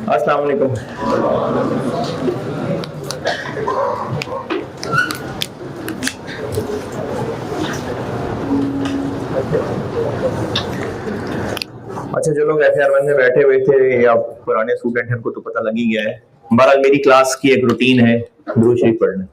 अस्सलाम वालेकुम। अच्छा जो लोग FR1 में बैठे हुए थे या पुराने स्टूडेंट हैं उनको तो पता लग ही गया है। बहरहाल मेरी क्लास की एक रूटीन है दुरूद शरीफ पढ़ना।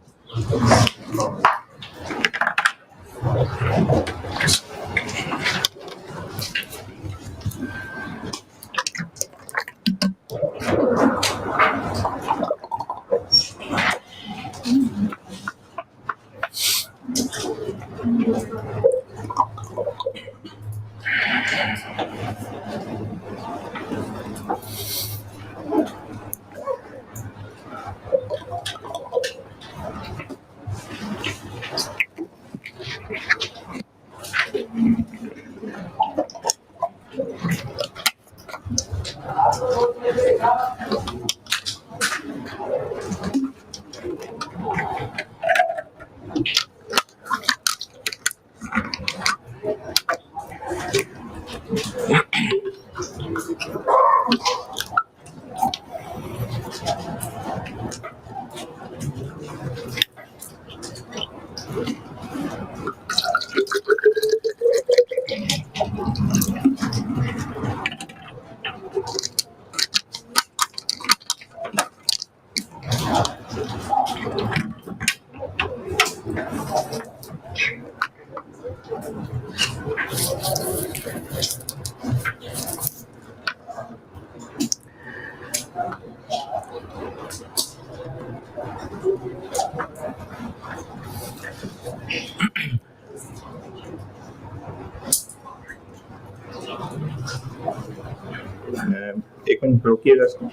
एक मिनट रोकिएगा इसको।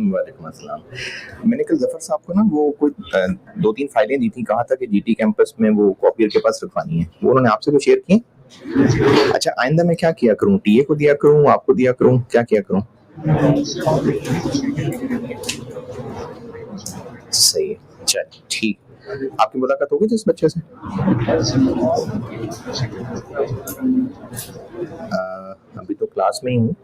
वालेकुम अस्सलाम। मैंने कल जफर साहब को ना वो कोई 2-3 फाइलें दी थी, कहा था कि GT कैंपस में वो कॉपियर के पास रखवानी है, वो उन्होंने आपसे तो शेयर की। अच्छा आइंदा मैं क्या किया करूँ, TA को दिया करूँ, आपको दिया करूँ, क्या किया करूँ? सही है, चल ठीक। आपकी मुलाकात होगी इस बच्चे से? अभी तो क्लास में ही हूँ।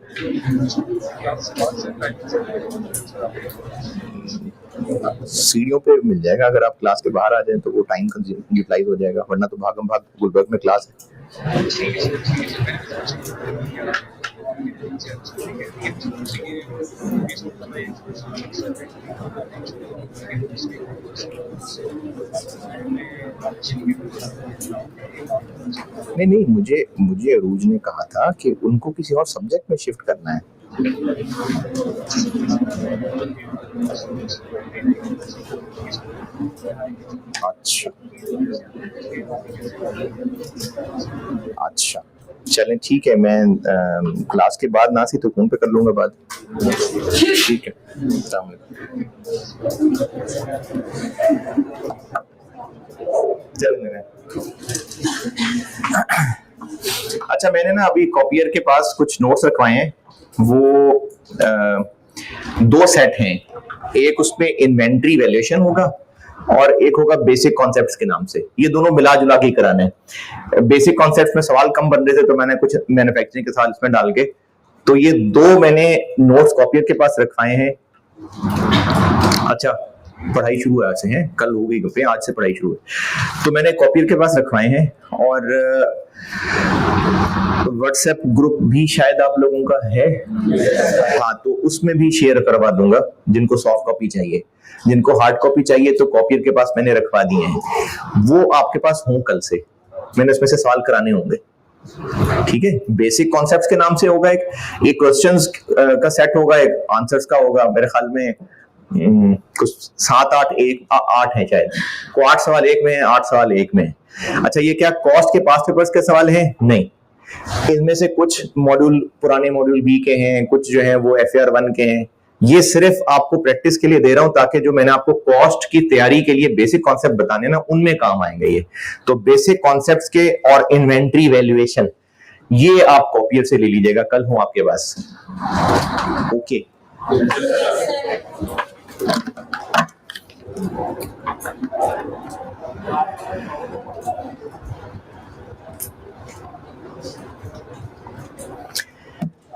सीढ़ियों पे मिल जाएगा, अगर आप क्लास के बाहर आ जाएं तो वो टाइम यूटिलाइज हो जाएगा, वरना तो भागम भाग गुलबर्ग में क्लास है। नहीं, मुझे अरूज ने कहा था कि उनको किसी और सब्जेक्ट में शिफ्ट करना है। अच्छा चलें ठीक है, मैं क्लास के बाद ना सी तो फोन पे कर लूंगा बात। ठीक है, अस्सलाम वालेकुम। अच्छा मैंने ना अभी कॉपियर के पास कुछ नोट्स रखवाए हैं, वो 2 सेट हैं, एक उसमें इन्वेंट्री वैल्यूएशन होगा और एक होगा बेसिक कॉन्सेप्ट्स के नाम से। ये दोनों मिला जुला के कराने हैं। बेसिक कॉन्सेप्ट्स में सवाल कम बन रहे थे तो मैंने कुछ मैन्युफैक्चरिंग के सवाल इसमें डाल के, तो ये 2 मैंने नोट्स कॉपियर के पास रखवाए हैं। अच्छा पढ़ाई शुरू है आज से, है कल हो गई गप्पे, आज से पढ़ाई शुरू है। तो मैंने कॉपियर के पास रखवाए हैं और व्हाट्सएप ग्रुप भी शायद आप लोगों का है, हाँ तो उसमें भी शेयर करवा दूंगा जिनको सॉफ्ट कॉपी चाहिए। जिनको हार्ड कॉपी चाहिए तो कॉपियर के पास मैंने रखवा दिए हैं, वो आपके पास हों कल से। मैंने उसमें से सवाल कराने होंगे, ठीक है। बेसिक कॉन्सेप्ट्स के नाम से होगा, एक क्वेश्चंस का सेट होगा, एक आंसर्स का होगा। मेरे ख्याल में कुछ 7-8 है शायद, को 8 सवाल एक में है, 8 सवाल एक में है। अच्छा ये क्या कॉस्ट के पास्ट पेपर्स के सवाल हैं? नहीं, इनमें से कुछ मॉड्यूल पुराने मॉड्यूल बी के हैं, कुछ जो है वो FAR 1 के हैं। ये सिर्फ आपको प्रैक्टिस के लिए दे रहा हूं ताकि जो मैंने आपको कॉस्ट की तैयारी के लिए बेसिक कॉन्सेप्ट बताने ना, उनमें काम आएंगे ये। तो बेसिक कॉन्सेप्ट्स के और इन्वेंट्री वैल्यूएशन ये आप कॉपियर से ले लीजिएगा, कल हूं आपके पास। ओके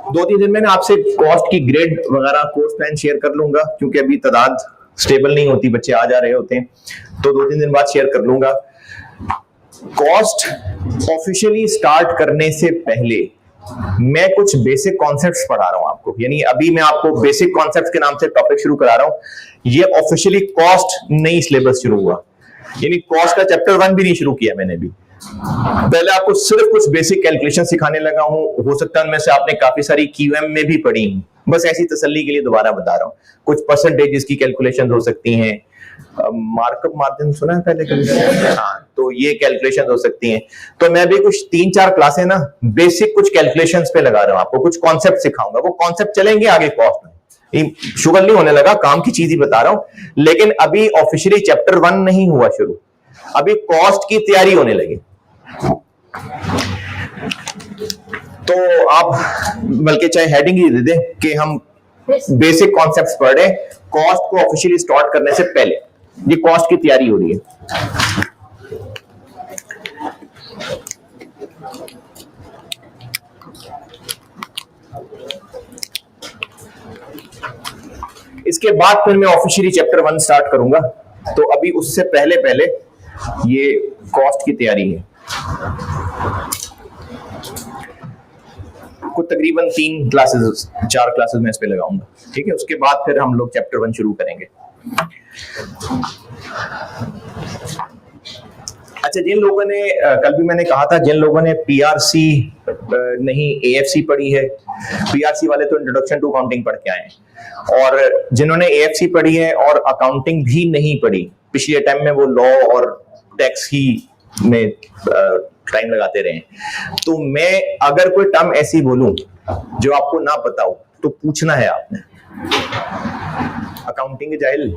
दो तीन दिन में ना आपसे कॉस्ट की ग्रेड वगैरह कोर्स प्लान शेयर कर लूंगा, क्योंकि अभी तादाद स्टेबल नहीं होती, बच्चे आ जा रहे होते हैं, तो 2-3 दिन बाद शेयर कर लूंगा। कॉस्ट ऑफिशियली स्टार्ट करने से पहले मैं कुछ बेसिक कॉन्सेप्ट्स पढ़ा रहा हूं आपको, यानी अभी मैं आपको बेसिक कॉन्सेप्ट्स के नाम से टॉपिक शुरू करा रहा हूं। ये ऑफिशियली कॉस्ट नई सिलेबस शुरू हुआ, यानी कॉस्ट का चैप्टर 1 भी नहीं शुरू किया मैंने भी। पहले आपको सिर्फ कुछ बेसिक कैलकुलेशन सिखाने लगा हूं, हो सकता है उनमें से आपने काफी सारी QM में भी पढ़ी, बस ऐसी तसल्ली के लिए दोबारा बता रहा हूं। कुछ परसेंटेजेस की कैलकुलेशन हो सकती हैं, मार्कअप मार्जिन सुना है पहले? हाँ, तो ये कैलकुलेशन हो सकती हैं। तो मैं भी कुछ 3-4 क्लासें ना बेसिक कुछ कैलकुलेशंस पे लगा रहा हूं, आपको कुछ कॉन्सेप्ट सिखाऊंगा। वो कॉन्सेप्ट चलेंगे आगे कॉस्ट में, शुगर नहीं होने लगा, काम की चीज ही बता रहा हूं। लेकिन अभी ऑफिशियली चैप्टर 1 नहीं हुआ शुरू, अभी कॉस्ट की तैयारी होने लगी। तो आप बल्कि चाहे हेडिंग ही दे दें कि हम बेसिक कॉन्सेप्ट्स पढ़ रहे, कॉस्ट को ऑफिशियली स्टार्ट करने से पहले ये कॉस्ट की तैयारी हो रही है। इसके बाद फिर मैं ऑफिशियली चैप्टर 1 स्टार्ट करूंगा, तो अभी उससे पहले पहले ये कॉस्ट की तैयारी है। कुछ तकरीबन 4 क्लासेस में इस पे लगाऊंगा, ठीक है। उसके बाद फिर हम लोग चैप्टर 1 शुरू करेंगे। अच्छा, जिन लोगों ने कल भी मैंने कहा था, जिन लोगों ने PRC नहीं AFC पढ़ी है, PRC वाले तो इंट्रोडक्शन टू अकाउंटिंग पढ़ के आए हैं, और जिन्होंने AFC पढ़ी है और अकाउंटिंग भी नहीं पढ़ी, पिछले टाइम में वो लॉ और टैक्स ही में टाइम लगाते रहे, तो मैं अगर कोई टर्म ऐसी बोलूं जो आपको ना पता हो तो पूछना है आपने। अकाउंटिंग जाहिल,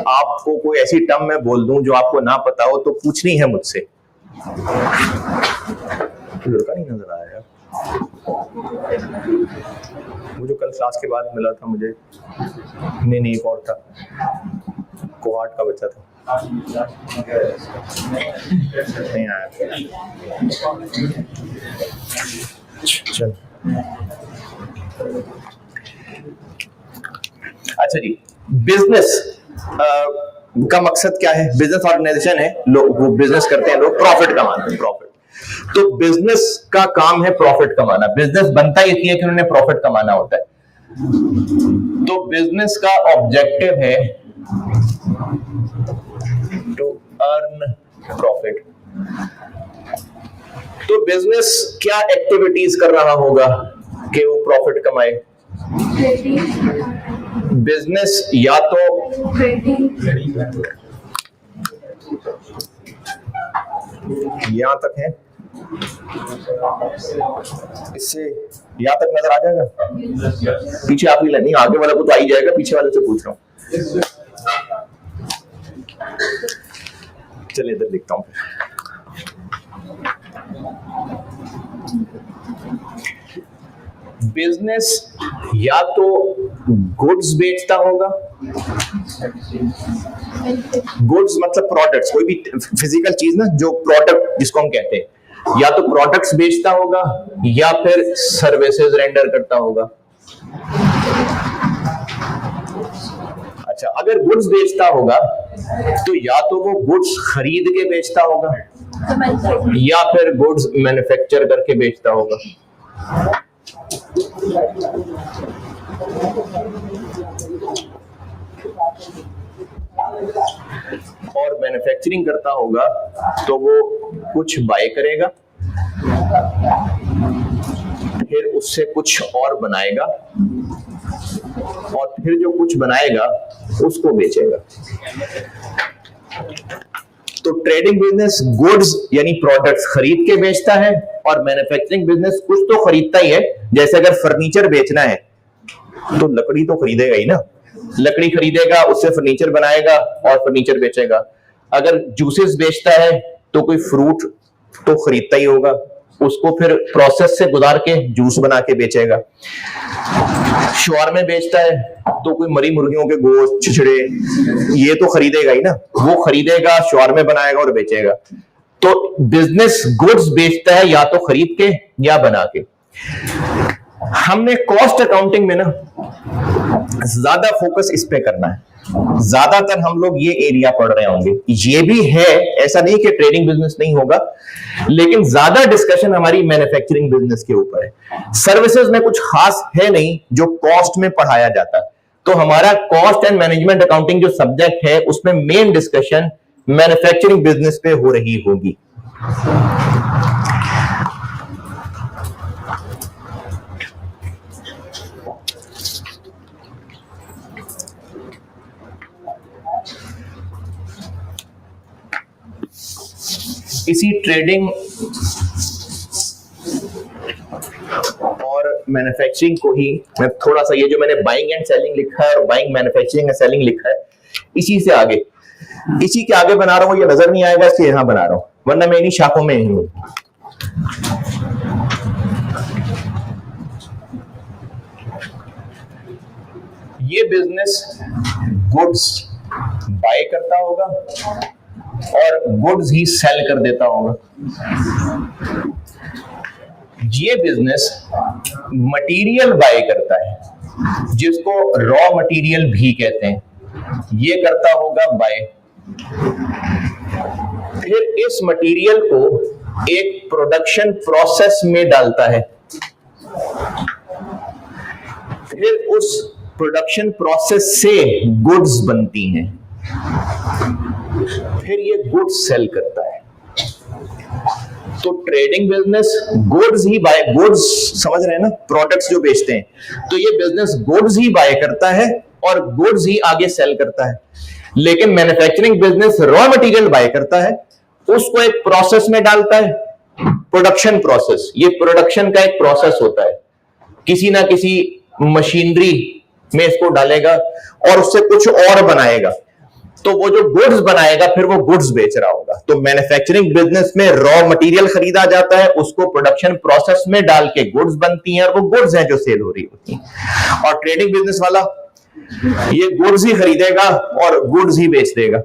आपको कोई ऐसी टर्म मैं बोल दूं जो आपको ना पता हो तो पूछनी है मुझसे। लड़का नहीं नजर आया यार, वो जो कल क्लास के बाद मिला था मुझे, नहीं एक और था, कोहाट का बच्चा था, नहीं आया। चल अच्छा जी, बिजनेस का मकसद क्या है? बिजनेस ऑर्गेनाइजेशन है, लोग वो बिजनेस करते हैं, लोग प्रॉफिट कमाते हैं, प्रॉफिट। तो बिजनेस का काम है प्रॉफिट कमाना। बिजनेस बनता ही इसलिए कि उन्होंने प्रॉफिट कमाना होता है। तो बिजनेस का ऑब्जेक्टिव है टू अर्न प्रॉफिट। तो बिजनेस क्या एक्टिविटीज कर रहा होगा कि वो प्रॉफिट कमाए? बिजनेस या तो यहां तक है, इससे यहां तक नजर आ जाएगा, पीछे आप नहीं, आगे वाला को तो आ ही जाएगा, पीछे वाले से पूछ रहा हूं। चलिए इधर लिखता हूं। बिजनेस या तो गुड्स बेचता होगा, गुड्स मतलब प्रोडक्ट्स, कोई भी फिजिकल चीज ना, जो प्रोडक्ट जिसको हम कहते हैं, या तो प्रोडक्ट्स बेचता होगा या फिर सर्विसेज रेंडर करता होगा। अच्छा, अगर गुड्स बेचता होगा तो या तो वो गुड्स खरीद के बेचता होगा या फिर गुड्स मैन्युफैक्चर करके बेचता होगा। और मैन्युफैक्चरिंग करता होगा तो वो कुछ बाय करेगा, फिर उससे कुछ और बनाएगा, और फिर जो कुछ बनाएगा उसको बेचेगा। तो ट्रेडिंग बिजनेस गुड्स यानी प्रोडक्ट्स खरीद के बेचता है, और मैन्युफैक्चरिंग बिजनेस कुछ तो खरीदता ही है। जैसे अगर फर्नीचर बेचना है तो लकड़ी तो खरीदेगा ही ना, लकड़ी खरीदेगा, उससे फर्नीचर बनाएगा और फर्नीचर बेचेगा। अगर जूसेस बेचता है तो कोई फ्रूट तो खरीदता ही होगा, उसको फिर प्रोसेस से गुजार के जूस बना के बेचेगा। शवारमे बेचता है तो कोई मरी मुर्गियों के गोश्त, छिछड़े, ये तो खरीदेगा ही ना, वो खरीदेगा, शवारमे बनाएगा और बेचेगा। तो बिजनेस गुड्स बेचता है या तो खरीद के या बना के। हमने कॉस्ट अकाउंटिंग में ना ज्यादा फोकस इस पे करना है, ज्यादातर हम लोग ये एरिया पढ़ रहे होंगे। ये भी है, ऐसा नहीं कि ट्रेडिंग बिजनेस नहीं होगा, लेकिन ज्यादा डिस्कशन हमारी मैन्युफैक्चरिंग बिजनेस के ऊपर है। सर्विसेज में कुछ खास है नहीं जो कॉस्ट में पढ़ाया जाता, तो हमारा कॉस्ट एंड मैनेजमेंट अकाउंटिंग जो सब्जेक्ट है उसमें मेन डिस्कशन मैन्युफैक्चरिंग बिजनेस पे हो रही होगी। इसी ट्रेडिंग और मैन्युफैक्चरिंग को ही मैं थोड़ा सा, ये जो मैंने बाइंग एंड सेलिंग लिखा है और बाइंग, मैन्युफैक्चरिंग एंड सेलिंग लिखा है, इसी से आगे, इसी के आगे बना रहा हूं। ये नजर नहीं आएगा इसलिए यहां बना रहा हूं, वरना मैं इन्हीं शाखों में ही हूं। ये बिजनेस गुड्स बाय करता होगा और गुड्स ही सेल कर देता होगा। ये बिजनेस मटेरियल बाय करता है जिसको रॉ मटेरियल भी कहते हैं, ये करता होगा बाय। फिर इस मटेरियल को एक प्रोडक्शन प्रोसेस में डालता है, फिर उस प्रोडक्शन प्रोसेस से गुड्स बनती हैं, फिर ये गुड्स सेल करता है। तो ट्रेडिंग बिजनेस गुड्स ही बाय, गुड्स समझ रहे हैं ना, प्रोडक्ट्स जो बेचते हैं, तो ये बिजनेस गुड्स ही बाय करता है और गुड्स ही आगे सेल करता है। लेकिन manufacturing business raw material by करता है, उसको एक प्रोसेस में डालता है, प्रोडक्शन प्रोसेस। ये प्रोडक्शन का एक प्रोसेस होता है, किसी ना किसी मशीनरी में इसको डालेगा और उससे कुछ और बनाएगा, तो वो जो गुड्स बनाएगा फिर वो गुड्स बेच रहा होगा। तो मैन्युफैक्चरिंग बिजनेस में रॉ मटेरियल खरीदा जाता है, उसको प्रोडक्शन प्रोसेस में डाल के गुड्स बनती हैं और वो गुड्स हैं जो सेल हो रही होती हैं। और ट्रेडिंग बिजनेस वाला ये गुड्स ही खरीदेगा और गुड्स ही बेच देगा।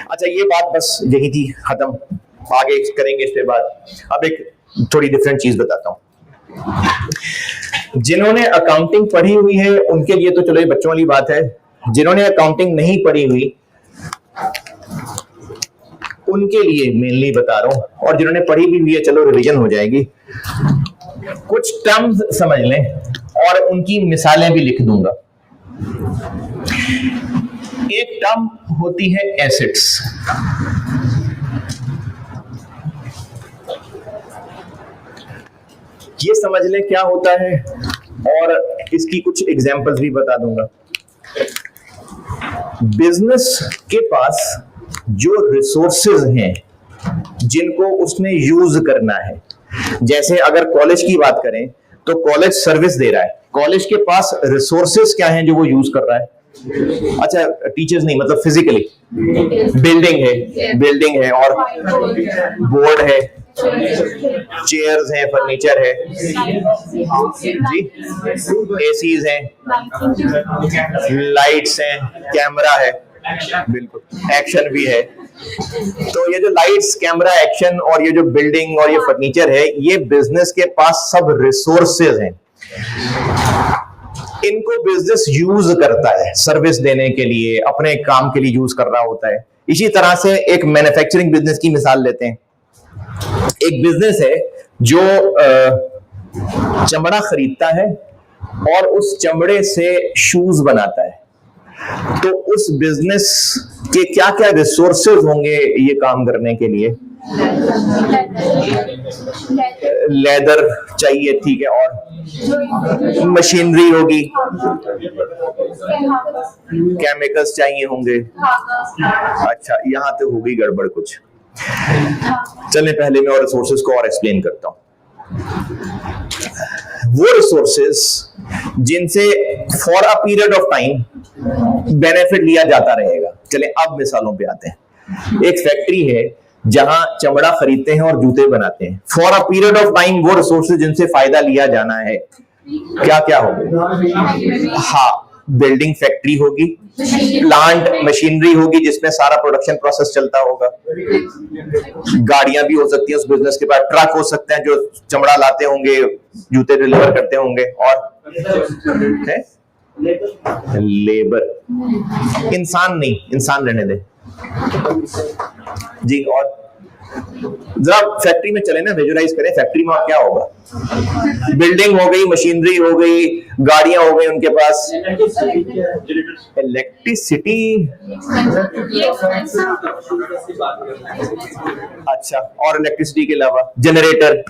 अच्छा, ये बात बस यही थी, खत्म, आगे करेंगे इसके बाद। अब एक थोड़ी डिफरेंट चीज बताता हूं। जिन्होंने अकाउंटिंग पढ़ी हुई है उनके लिए तो चलो ये बच्चों वाली बात है, जिन्होंने अकाउंटिंग नहीं पढ़ी हुई उनके लिए मेनली बता रहा हूं, और जिन्होंने पढ़ी भी हुई है चलो रिवीजन हो जाएगी। कुछ टर्म्स समझ लें और उनकी मिसालें भी लिख दूंगा। एक टर्म होती है एसेट्स। ये समझ लें क्या होता है और इसकी कुछ एग्जांपल्स भी बता दूंगा। बिजनेस के पास जो रिसोर्सेज हैं जिनको उसने यूज करना है, जैसे अगर कॉलेज की बात करें तो कॉलेज सर्विस दे रहा है, कॉलेज के पास रिसोर्सेज क्या हैं जो वो यूज कर रहा है? अच्छा, टीचर्स नहीं, मतलब फिजिकली बिल्डिंग है और बोर्ड है, चेयर्स हैं, फर्नीचर है जी, एसीज हैं, लाइट्स हैं, कैमरा है, बिल्कुल एक्शन भी है। तो ये जो लाइट्स, कैमरा, एक्शन और ये जो बिल्डिंग और ये फर्नीचर है, ये बिजनेस के पास सब रिसोर्सेज हैं। इनको बिजनेस यूज करता है सर्विस देने के लिए, अपने काम के लिए यूज कर रहा होता है। इसी तरह से एक मैन्युफैक्चरिंग बिजनेस की मिसाल लेते हैं। एक बिजनेस है जो चमड़ा खरीदता है और उस चमड़े से शूज बनाता है। तो उस बिजनेस के क्या क्या रिसोर्सेज होंगे ये काम करने के लिए? लेदर चाहिए, ठीक है, और मशीनरी होगी, केमिकल्स चाहिए होंगे। अच्छा, यहां तो होगी गड़बड़ कुछ। चलिए पहले मैं और रिसोर्सेज को और एक्सप्लेन करता हूं। वो रिसोर्सेज जिनसे for a period of time benefit लिया जाता रहेगा। चलिए अब मिसालों पे आते हैं। एक फैक्ट्री है जहां चमड़ा खरीदते हैं और जूते बनाते हैं। For a period of time वो रिसोर्सेज जिनसे फायदा लिया जाना है, क्या क्या होंगे? हाँ, बिल्डिंग फैक्ट्री होगी, प्लांट मशीनरी होगी जिसमें सारा प्रोडक्शन प्रोसेस चलता होगा, गाड़ियां भी हो सकती है उस बिजनेस के पास, ट्रक हो सकते हैं जो चमड़ा लाते होंगे, जूते डिलीवर करते होंगे, और है लेबर। इंसान नहीं, इंसान रहने दे जी। और जरा फैक्ट्री में चले ना, विजुअलाइज करें फैक्ट्री में क्या होगा? बिल्डिंग हो गई, मशीनरी हो गई, गाड़ियां हो गई उनके पास, इलेक्ट्रिसिटी। अच्छा, और इलेक्ट्रिसिटी के अलावा जनरेटर,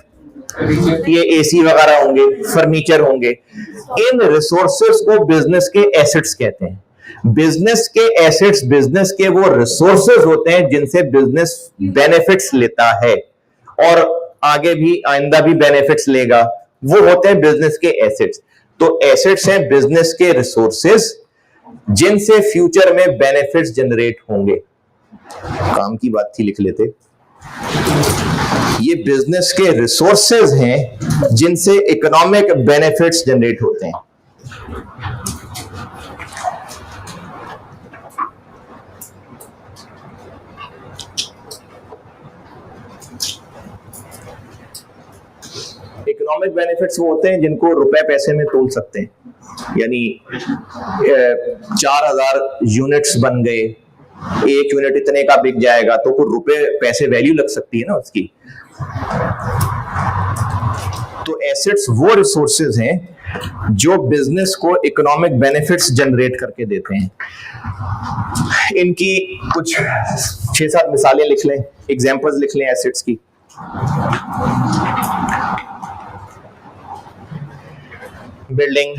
ये एसी वगैरह होंगे, फर्नीचर होंगे। इन रिसोर्सेस को बिजनेस के एसेट्स कहते हैं। बिजनेस के एसेट्स बिजनेस के वो रिसोर्सेज होते हैं जिनसे बिजनेस बेनिफिट्स लेता है और आगे भी आइंदा भी बेनिफिट्स लेगा, वो होते हैं बिजनेस के एसेट्स। तो एसेट्स हैं बिजनेस के रिसोर्सेज जिनसे फ्यूचर में बेनिफिट्स जनरेट होंगे। काम की बात थी, लिख लेते। ये बिजनेस के रिसोर्सेज हैं जिनसे इकोनॉमिक बेनिफिट्स जनरेट होते हैं। इकोनॉमिक बेनिफिट्स वो होते हैं जिनको रुपए पैसे में तोल सकते हैं। यानी 4000 यूनिट्स बन गए, एक यूनिट इतने का बिक जाएगा, तो कुछ रुपए पैसे वैल्यू लग सकती है ना उसकी। तो एसेट्स वो रिसोर्सेज हैं जो बिजनेस को इकोनॉमिक बेनिफिट्स जनरेट करके देते हैं। इनकी कुछ 6-7 मिसालें लिख लें, एग्जांपल्स लिख लें एसेट्स की। Building,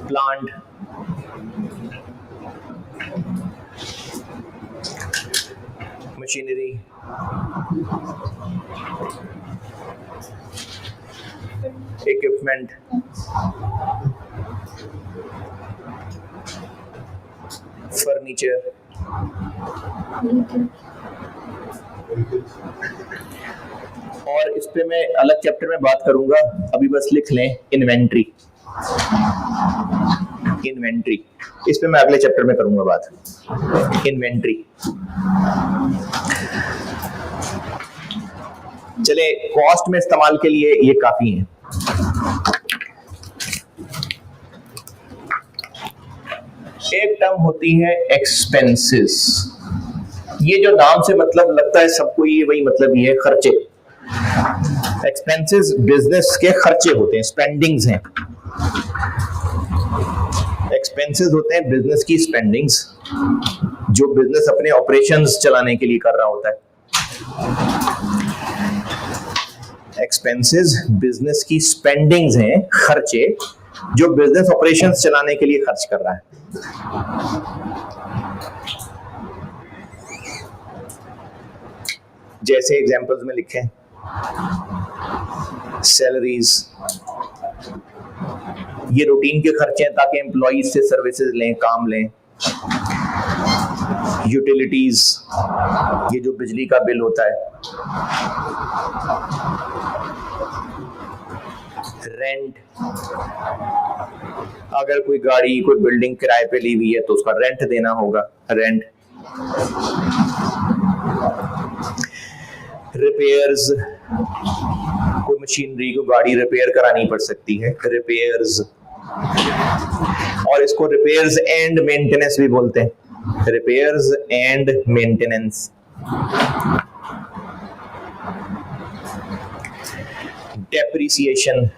plant, machinery, equipment, furniture, और इस पे मैं अलग चैप्टर में बात करूंगा, अभी बस लिख लें इन्वेंट्री। इन्वेंट्री, इस पे मैं अगले चैप्टर में करूंगा बात। इन्वेंट्री। चले कॉस्ट में इस्तेमाल के लिए ये काफी है। एक टर्म होती है एक्सपेंसेस। ये जो नाम से मतलब लगता है सबको, ये वही मतलब ये है, खर्चे। एक्सपेंसेस बिजनेस के खर्चे होते हैं, स्पेंडिंग्स हैं। एक्सपेंसेस होते हैं बिजनेस की स्पेंडिंग्स जो बिजनेस अपने ऑपरेशंस चलाने के लिए कर रहा होता है। एक्सपेंसेस बिजनेस की स्पेंडिंग्स हैं, खर्चे जो बिजनेस ऑपरेशंस चलाने के लिए खर्च कर रहा है। जैसे एग्जांपल्स में लिखें, सैलरीज, ये रूटीन के खर्चे हैं ताकि एम्प्लॉइज से सर्विसेज लें, काम लें। यूटिलिटीज, ये जो बिजली का बिल होता है। रेंट, अगर कोई गाड़ी, कोई बिल्डिंग किराए पे ली हुई है तो उसका रेंट देना होगा, रेंट। रिपेयर्स, कोई मशीनरी को गाड़ी रिपेयर करानी पड़ सकती है, रिपेयर्स। और इसको रिपेयर्स एंड मेंटेनेंस भी बोलते हैं, रिपेयर्स एंड मेंटेनेंस। डेप्रिसिएशन,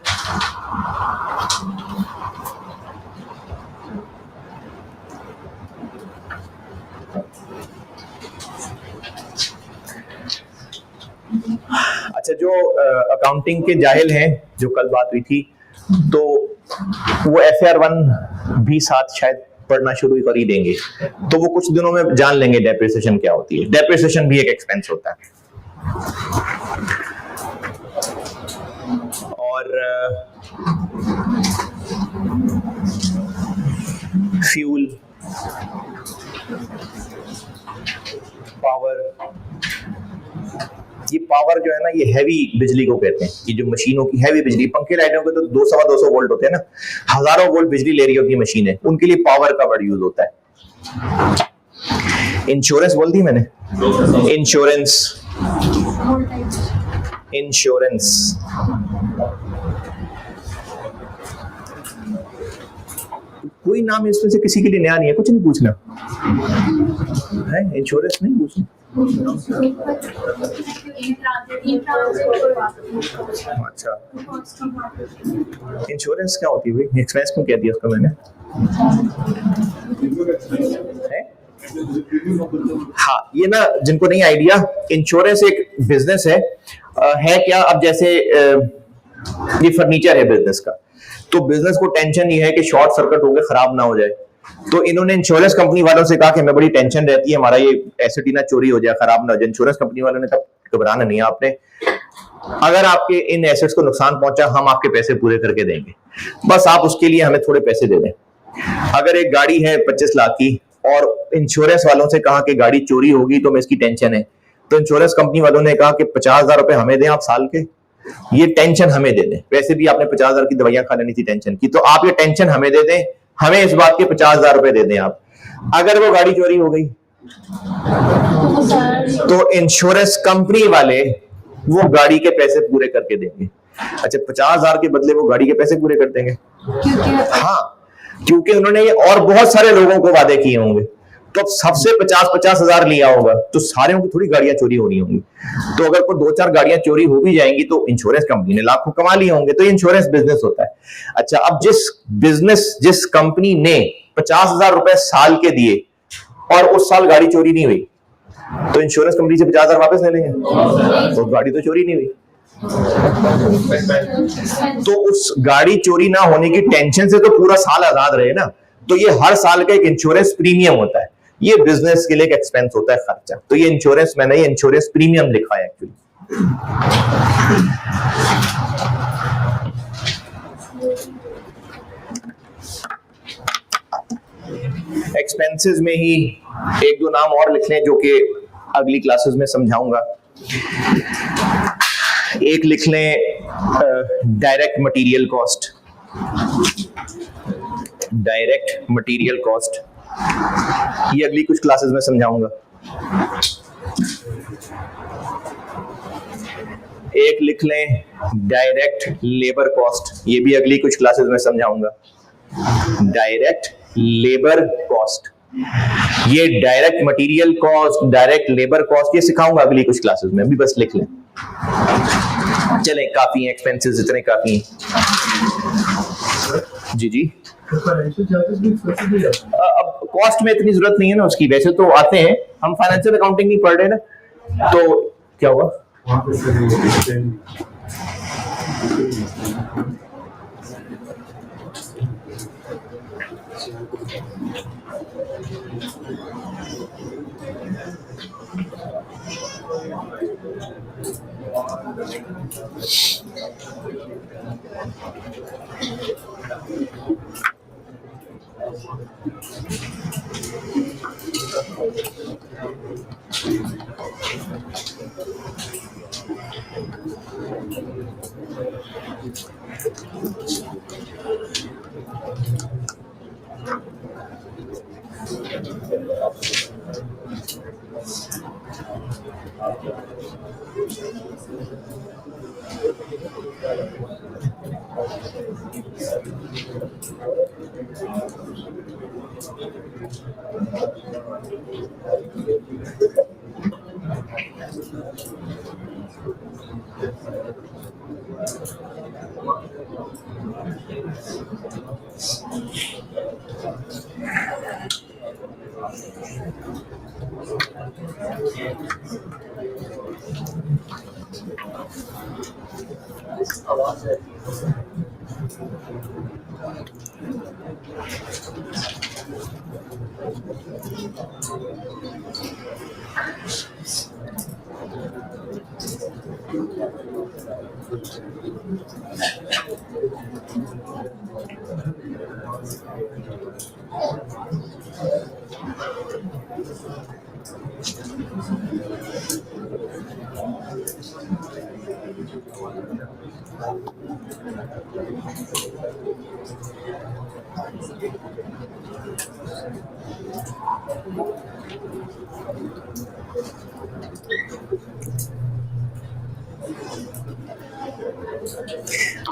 अच्छा, जो अकाउंटिंग के जाहिल हैं, जो कल बात हुई थी, तो वो FR1 भी साथ शायद पढ़ना शुरू कर ही देंगे, तो वो कुछ दिनों में जान लेंगे डेप्रिसिएशन क्या होती है। डेप्रिसिएशन भी एक एक्सपेंस होता है। और फ्यूल, पावर, ये पावर जो है ना, ये हैवी बिजली को कहते हैं। ये जो मशीनों की हैवी बिजली, पंखे लाइटों के तो 200 वोल्ट होते हैं ना, हजारों वोल्ट बिजली ले रही होती है मशीन है, उनके लिए पावर का बड़ा यूज होता है। इंश्योरेंस बोल दी मैंने, इंश्योरेंस, इंश्योरेंस। कोई नाम इसमें से किसी के लिए नया नहीं है, कुछ नहीं पूछना है, इंश्योरेंस नहीं पूछना। अच्छा, इंश्योरेंस क्या होती है भाई? एक्सपेंस क्यों कह दिया उसको मैंने? हाँ, ये ना जिनको नहीं आइडिया, इंश्योरेंस एक बिजनेस है क्या? अब जैसे ये फर्नीचर है बिजनेस का, तो बिजनेस को टेंशन ये है कि शॉर्ट सर्किट होकर खराब ना हो जाए, तो इन्होंने इंश्योरेंस कंपनी वालों से कहा कि हमें बड़ी टेंशन रहती है, हमारा ये एसेट ही ना चोरी हो जाए, खराब ना हो जाए। इंश्योरेंस कंपनी वालों ने कहा घबराना नहीं है आपने, अगर आपके इन एसेट्स को नुकसान पहुंचा, हम आपके पैसे पूरे करके देंगे, बस आप उसके लिए हमें थोड़े पैसे दे दें। अगर एक गाड़ी है 25 लाख की और इंश्योरेंस वालों से कहा कि गाड़ी चोरी होगी तो मैं इसकी टेंशन है, तो इंश्योरेंस कंपनी वालों ने कहा कि 50,000 रुपए हमें दें आप साल के, ये टेंशन हमें दे दें। वैसे भी आपने 50,000 की दवाइयां खा लेनी थी टेंशन की, तो आप ये टेंशन हमें दे दें, हमें इस बात के 50,000 रुपए दे दें आप। अगर वो गाड़ी चोरी हो गई तो इंश्योरेंस कंपनी वाले वो गाड़ी के पैसे पूरे करके देंगे। अच्छा, 50,000 के बदले वो गाड़ी के पैसे पूरे कर देंगे? हाँ, क्योंकि उन्होंने ये और बहुत सारे लोगों को वादे किए होंगे, तो सबसे 50,000 लिया होगा, तो सारे की थोड़ी गाड़ियां चोरी होनी होंगी। तो अगर कोई 2-4 गाड़ियां चोरी हो भी जाएंगी तो इंश्योरेंस कंपनी ने लाखों कमा लिए होंगे, तो ये इंश्योरेंस बिजनेस होता है। अच्छा, अब जिस कंपनी ने 50,000 रुपए साल के दिए और उस साल गाड़ी चोरी नहीं हुई, तो इंश्योरेंस कंपनी से 50,000 वापस ले लेंगे, तो गाड़ी तो चोरी नहीं हुई। तो उस गाड़ी चोरी ना होने की टेंशन से तो पूरा साल आजाद रहे ना, तो ये हर साल का एक इंश्योरेंस प्रीमियम होता है, ये बिजनेस के लिए एक एक्सपेंस होता है, खर्चा। तो ये इंश्योरेंस, मैंने ये इंश्योरेंस प्रीमियम लिखा है एक्चुअली। एक्सपेंसेस में ही एक दो नाम और लिख लें जो कि अगली क्लासेस में समझाऊंगा। एक लिख लें direct material cost, direct material cost, ये अगली कुछ क्लासेस में समझाऊंगा। एक लिख लें डायरेक्ट लेबर कॉस्ट, ये भी अगली कुछ क्लासेस में समझाऊंगा। डायरेक्ट लेबर कॉस्ट, ये direct material cost, direct labour cost, ये सिखाऊंगा अगली कुछ क्लासेस में, अभी बस लिख लें। चलें, काफी हैं एक्सपेंसेस, इतने काफी हैं। जी जी, अब कॉस्ट में इतनी जरूरत नहीं है ना उसकी, वैसे तो आते हैं, हम फाइनेंशियल अकाउंटिंग नहीं पढ़ रहे ना, तो क्या हुआ?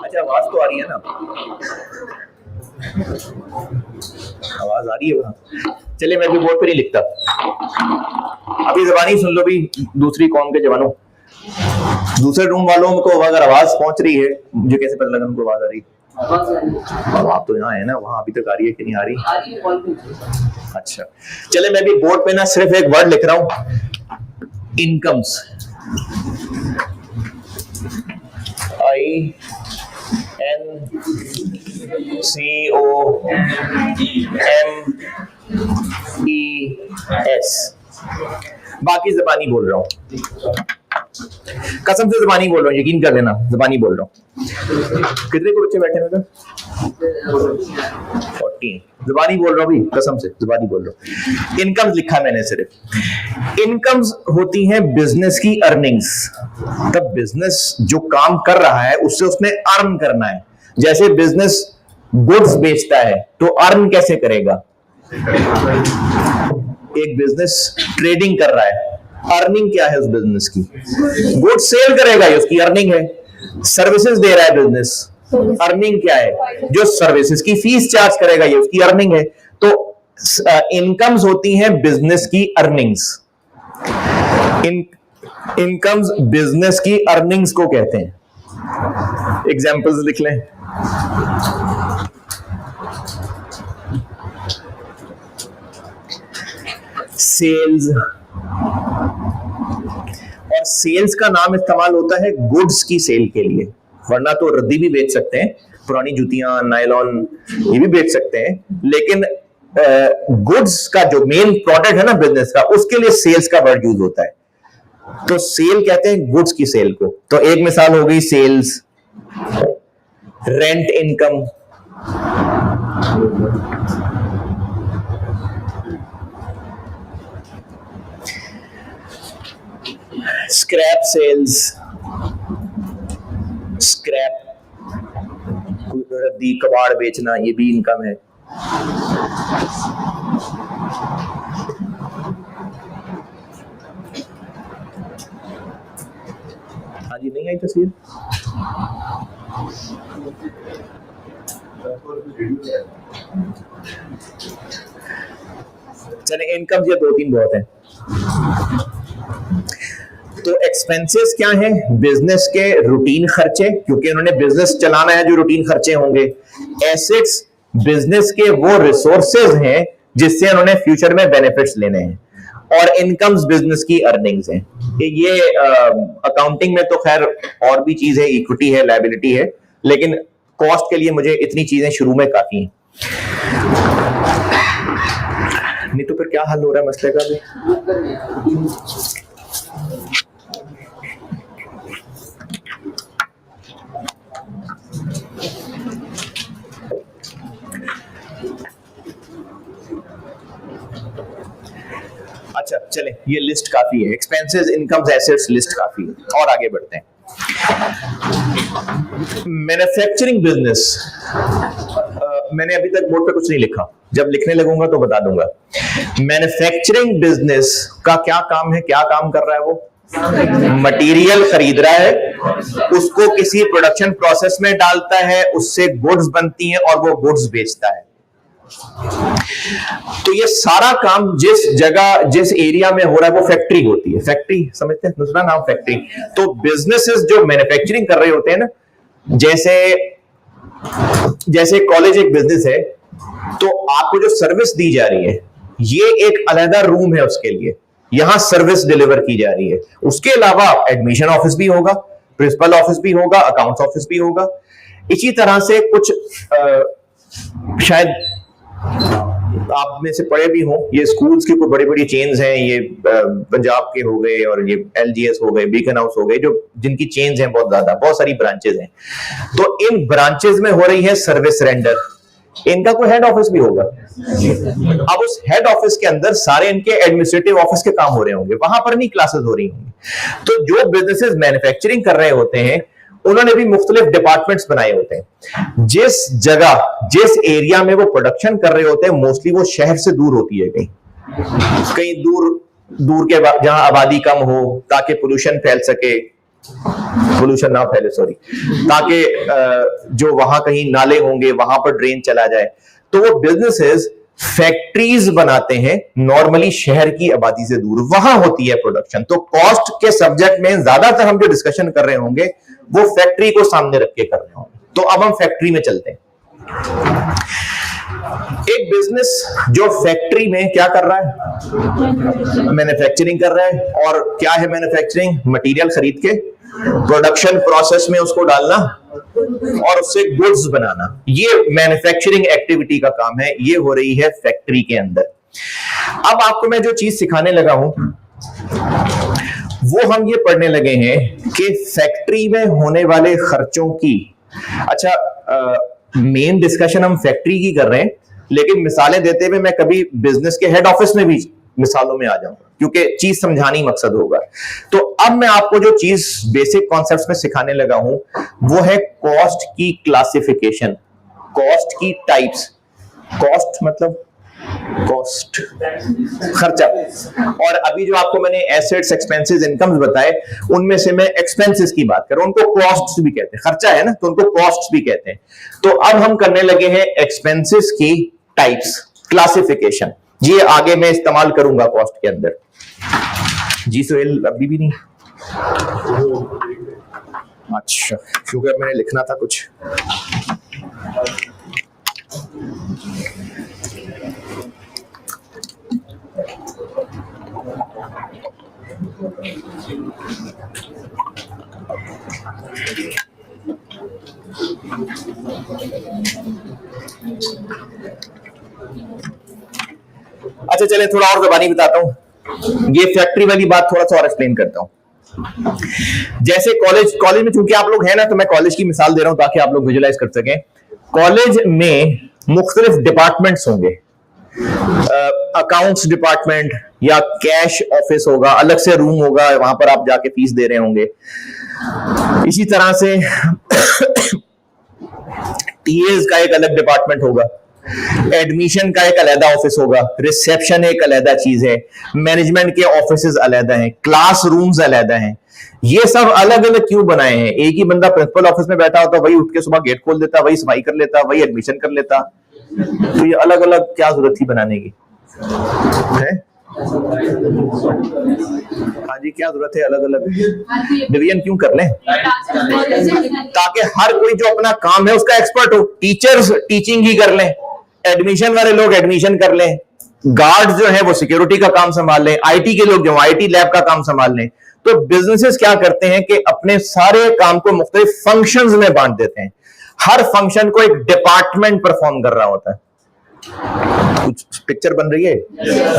अच्छा, आवाज तो आ रही है ना? आवाज आ रही है वहाँ? चलिए, मैं भी बोर्ड पे नहीं लिखता। अभी जबानी सुन लो भी, दूसरी कौम के जवानों, दूसरे रूम वालों को अगर आवाज पहुंच रही है, मुझे कैसे पता लगा उनको आवाज आ रही है? आप तो यहाँ है ना, वहां अभी तक आ रही है कि नहीं आ रही? अच्छा, चले, मैं भी बोर्ड पे ना सिर्फ एक वर्ड लिख रहा हूं, इनकम्स। INCOMES। बाकी ज़बानी बोल रहा हूं, कसम से ज़बानी बोल रहा हूं, यकीन कर लेना, ज़बानी बोल रहा हूं। कितने को बच्चे बैठे हैं उधर? 14। ज़बानी बोल रहा हूं भी, कसम से ज़बानी बोल रहा हूं। इनकम्स लिखा मैंने सिर्फ। इनकम्स होती हैं बिजनेस की अर्निंग्स। तब बिजनेस जो काम कर रहा है उससे उसने अर्न करना है। जैसे बिजनेस गुड्स बेचता है तो अर्न कैसे करेगा? एक बिजनेस ट्रेडिंग कर रहा है, अर्निंग क्या है उस बिजनेस की? गुड्स सेल करेगा, ये उसकी अर्निंग है। सर्विसेज दे रहा है बिजनेस, अर्निंग क्या है? जो सर्विसेज की फीस चार्ज करेगा, ये उसकी अर्निंग है। तो इनकम्स होती हैं बिजनेस की अर्निंग्स। इनकम्स बिजनेस की अर्निंग्स को कहते हैं। एग्जांपल्स लिख लें। सेल्स, और सेल्स का नाम इस्तेमाल होता है गुड्स की सेल के लिए, वरना तो रद्दी भी बेच सकते हैं, पुरानी जूतियां, नायलॉन, ये भी बेच सकते हैं। लेकिन गुड्स का जो मेन प्रोडक्ट है ना बिजनेस का, उसके लिए सेल्स का वर्ड यूज होता है। तो सेल कहते हैं गुड्स की सेल को। तो एक मिसाल हो गई sales. Rent income, scrap sales, scrap रद्दी कबाड़ बेचना, ये भी इनकम है। हाँ जी, नहीं आई तस्वीर? चले, इनकम ये 2-3 बहुत है। तो एक्सपेंसेस क्या है? बिजनेस के रूटीन खर्चे, क्योंकि उन्होंने बिजनेस चलाना है, जो रूटीन खर्चे होंगे। एसेट्स, बिजनेस के वो रिसोर्सेज हैं जिससे उन्होंने फ्यूचर में बेनिफिट्स लेने हैं। और इनकम्स बिजनेस की अर्निंग्स हैं। ये अकाउंटिंग में तो खैर और भी चीज है, इक्विटी है, लायबिलिटी है, लेकिन कॉस्ट के लिए मुझे इतनी चीजें शुरू में काफी हैं। क्या हल हो रहा है मसले का भी? अच्छा चले, ये लिस्ट काफी है, एक्सपेंसेस, इनकम्स, एसेट्स, लिस्ट काफी है, और आगे बढ़ते हैं। मैन्युफैक्चरिंग बिजनेस, मैंने अभी तक बोर्ड पे कुछ नहीं लिखा, जब लिखने लगूंगा तो बता दूंगा। मैन्युफैक्चरिंग बिजनेस का क्या काम है, क्या काम कर रहा है वो? मटेरियल खरीद रहा है, उसको किसी प्रोडक्शन प्रोसेस में डालता है, उससे गुड्स बनती हैं और वो गुड्स बेचता है। तो ये सारा काम जिस जगह, जिस एरिया में हो रहा है वो फैक्ट्री होती है। फैक्ट्री समझते हैं, दूसरा नाम फैक्ट्री। तो बिजनेसेस जो मैन्युफैक्चरिंग कर रहे होते हैं ना, जैसे कॉलेज एक बिजनेस है, तो आपको जो सर्विस दी जा रही है, ये एक अलग रूम है उसके लिए, यहां सर्विस डिलीवर की जा रही है। उसके अलावा एडमिशन ऑफिस भी होगा, प्रिंसिपल ऑफिस भी होगा, अकाउंट्स ऑफिस भी होगा। इसी तरह से कुछ शायद आप में से पढ़े भी हों, ये स्कूल्स की कोई बड़ी बड़ी चेन्स हैं, ये पंजाब के हो गए और ये एलजीएस हो गए, बीकन हाउस हो गए, जो जिनकी चेन्स हैं बहुत ज्यादा, बहुत सारी ब्रांचेस हैं। तो इन ब्रांचेस में हो रही है सर्विस रेंडर, इनका कोई हेड ऑफिस भी होगा। अब उस हेड ऑफिस के अंदर सारे इनके एडमिनिस्ट्रेटिव ऑफिस के काम हो रहे होंगे, वहां पर नहीं क्लासेस हो रही होंगी। तो जो बिजनेसेस मैन्युफैक्चरिंग कर रहे होते हैं, उन्होंने भी मुख्तलिफ डिपार्टमेंट्स बनाए होते हैं। जिस जगह, जिस एरिया में वो प्रोडक्शन कर रहे होते हैं, मोस्टली वो शहर से दूर होती है, कहीं दूर के जहां आबादी कम हो, ताकि पोल्यूशन फैल सके, पोल्यूशन ना फैले सॉरी, ताकि जो वहां कहीं नाले होंगे वहां पर ड्रेन चला जाए। तो वो बिजनेसेस फैक्ट्रीज बनाते हैं, नॉर्मली शहर की आबादी से दूर, वहां होती है प्रोडक्शन। तो कॉस्ट के सब्जेक्ट में ज्यादातर हम जो डिस्कशन कर रहे होंगे वो फैक्ट्री को सामने रख के कर रहे होंगे। तो अब हम फैक्ट्री में चलते हैं। एक बिजनेस जो फैक्ट्री में क्या कर रहा है, मैन्युफैक्चरिंग कर रहा है। और क्या है मैन्युफैक्चरिंग? मटेरियल खरीद के प्रोडक्शन प्रोसेस में उसको डालना और उससे गुड्स बनाना, ये मैन्युफैक्चरिंग एक्टिविटी का काम है, ये हो रही है फैक्ट्री के अंदर। अब आपको मैं जो चीज सिखाने लगा हूं, वो हम ये पढ़ने लगे हैं कि फैक्ट्री में होने वाले खर्चों की, अच्छा मेन डिस्कशन हम फैक्ट्री की कर रहे हैं, लेकिन मिसालें देते हुए मैं कभी बिजनेस के हेड ऑफिस में भी मिसालों में आ जाऊंगा, क्योंकि चीज समझानी मकसद होगा। तो अब मैं आपको जो चीज बेसिक कॉन्सेप्ट्स में सिखाने लगा हूं, वो है कॉस्ट की क्लासिफिकेशन, कॉस्ट की टाइप्स। कॉस्ट मतलब कॉस्ट, खर्चा। और अभी जो आपको मैंने एसेट्स, एक्सपेंसेस, इनकम्स बताए, उनमें से मैं एक्सपेंसेस की बात कर रहा हूं, उनको कॉस्ट्स भी कहते हैं, खर्चा है ना, तो उनको कॉस्ट्स भी कहते हैं। तो अब हम करने लगे हैं एक्सपेंसेस की टाइप्स, क्लासिफिकेशन। ये आगे मैं इस्तेमाल करूंगा कॉस्ट के अंदर। जी सोहेल अभी भी नहीं? अच्छा, शुगर मैंने लिखना था कुछ। अच्छा चले, थोड़ा और ज़बानी बताता हूं, ये फैक्ट्री वाली बात थोड़ा सा और एक्सप्लेन करता हूं। जैसे कॉलेज में चूंकि आप लोग हैं ना, तो मैं कॉलेज की मिसाल दे रहा हूं ताकि आप लोग विजुलाइज कर सकें। कॉलेज में मुख्तलिफ डिपार्टमेंट्स होंगे, अकाउंट्स डिपार्टमेंट या कैश ऑफिस होगा, अलग से रूम होगा, वहां पर आप जाके फीस दे रहे होंगे। इसी तरह से टीएस का एक अलग डिपार्टमेंट होगा, एडमिशन का एक अलग ऑफिस होगा, रिसेप्शन एक अलग चीज है, मैनेजमेंट के ऑफिसेज अलग हैं, क्लास रूम्स अलग हैं। ये सब अलग अलग क्यों बनाए हैं? एक ही बंदा प्रिंसिपल ऑफिस में बैठा होता, वही उठ के सुबह गेट खोल देता, वही सफाई कर लेता, वही एडमिशन कर लेता। तो ये अलग अलग क्या जरूरत थी बनाने की है? हाँ जी, क्या जरूरत है अलग अलग डिवीजन क्यों कर लें? ताकि हर कोई जो अपना काम है उसका एक्सपर्ट हो। टीचर्स टीचिंग ही कर लें, एडमिशन वाले लोग एडमिशन कर लें, गार्ड जो है वो सिक्योरिटी का काम संभाल लें, आईटी के लोग जो आईटी लैब का काम संभाल लें। तो बिजनेसेस क्या करते हैं कि अपने सारे काम को मुख्तलिफ फंक्शंस में बांट देते हैं। हर फंक्शन को एक डिपार्टमेंट परफॉर्म कर रहा होता है। कुछ पिक्चर बन रही है।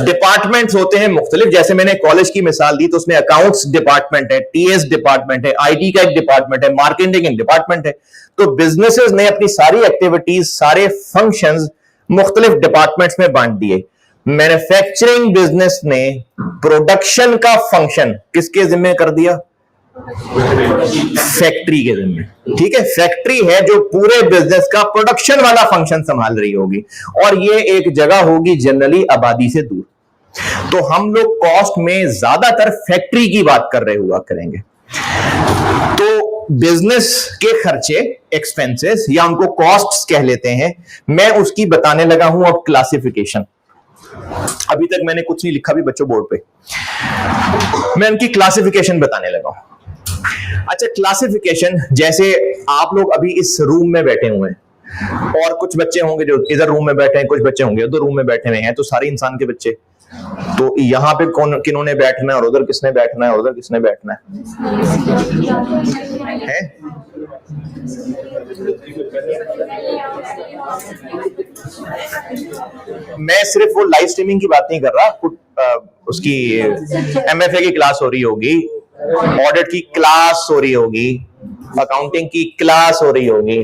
डिपार्टमेंट्स होते हैं मुख्तलिफ, जैसे मैंने कॉलेज की मिसाल दी तो उसमें अकाउंट्स डिपार्टमेंट है, टीएस डिपार्टमेंट है, आईटी का एक डिपार्टमेंट है, मार्केटिंग एक डिपार्टमेंट है। तो बिजनेसेस ने अपनी सारी एक्टिविटीज, सारे फंक्शंस मुख्तलिफ डिपार्टमेंट्स में बांट दिए। मैन्युफैक्चरिंग बिजनेस ने प्रोडक्शन का फंक्शन किसके जिम्मे कर दिया? फैक्ट्री के जिम्मे। ठीक है, फैक्ट्री है जो पूरे बिजनेस का प्रोडक्शन वाला फंक्शन संभाल रही होगी, और ये एक जगह होगी जनरली आबादी से दूर। तो हम लोग कॉस्ट में ज्यादातर फैक्ट्री की बात कर रहे हुआ करेंगे। तो बिजनेस के खर्चे, एक्सपेंसेस, या उनको कॉस्ट्स कह लेते हैं, मैं उसकी बताने लगा हूं अब क्लासिफिकेशन। अभी तक मैंने कुछ नहीं लिखा भी बच्चों बोर्ड पे, मैं उनकी क्लासिफिकेशन बताने लगा हूं। अच्छा, क्लासिफिकेशन, जैसे आप लोग अभी इस रूम में बैठे हुए हैं और कुछ बच्चे होंगे जो इधर रूम में बैठे हैं, कुछ बच्चे होंगे उधर रूम में बैठे हुए हैं, तो सारे इंसान के बच्चे। तो यहाँ पे कौन किन्होंने बैठना है और उधर किसने बैठना है और उधर किसने बैठना है? मैं सिर्फ वो लाइव स्ट्रीमिंग की बात नहीं कर रहा, उसकी एमएफए की क्लास हो रही होगी, ऑडिट की क्लास हो रही होगी, अकाउंटिंग की क्लास हो रही होगी।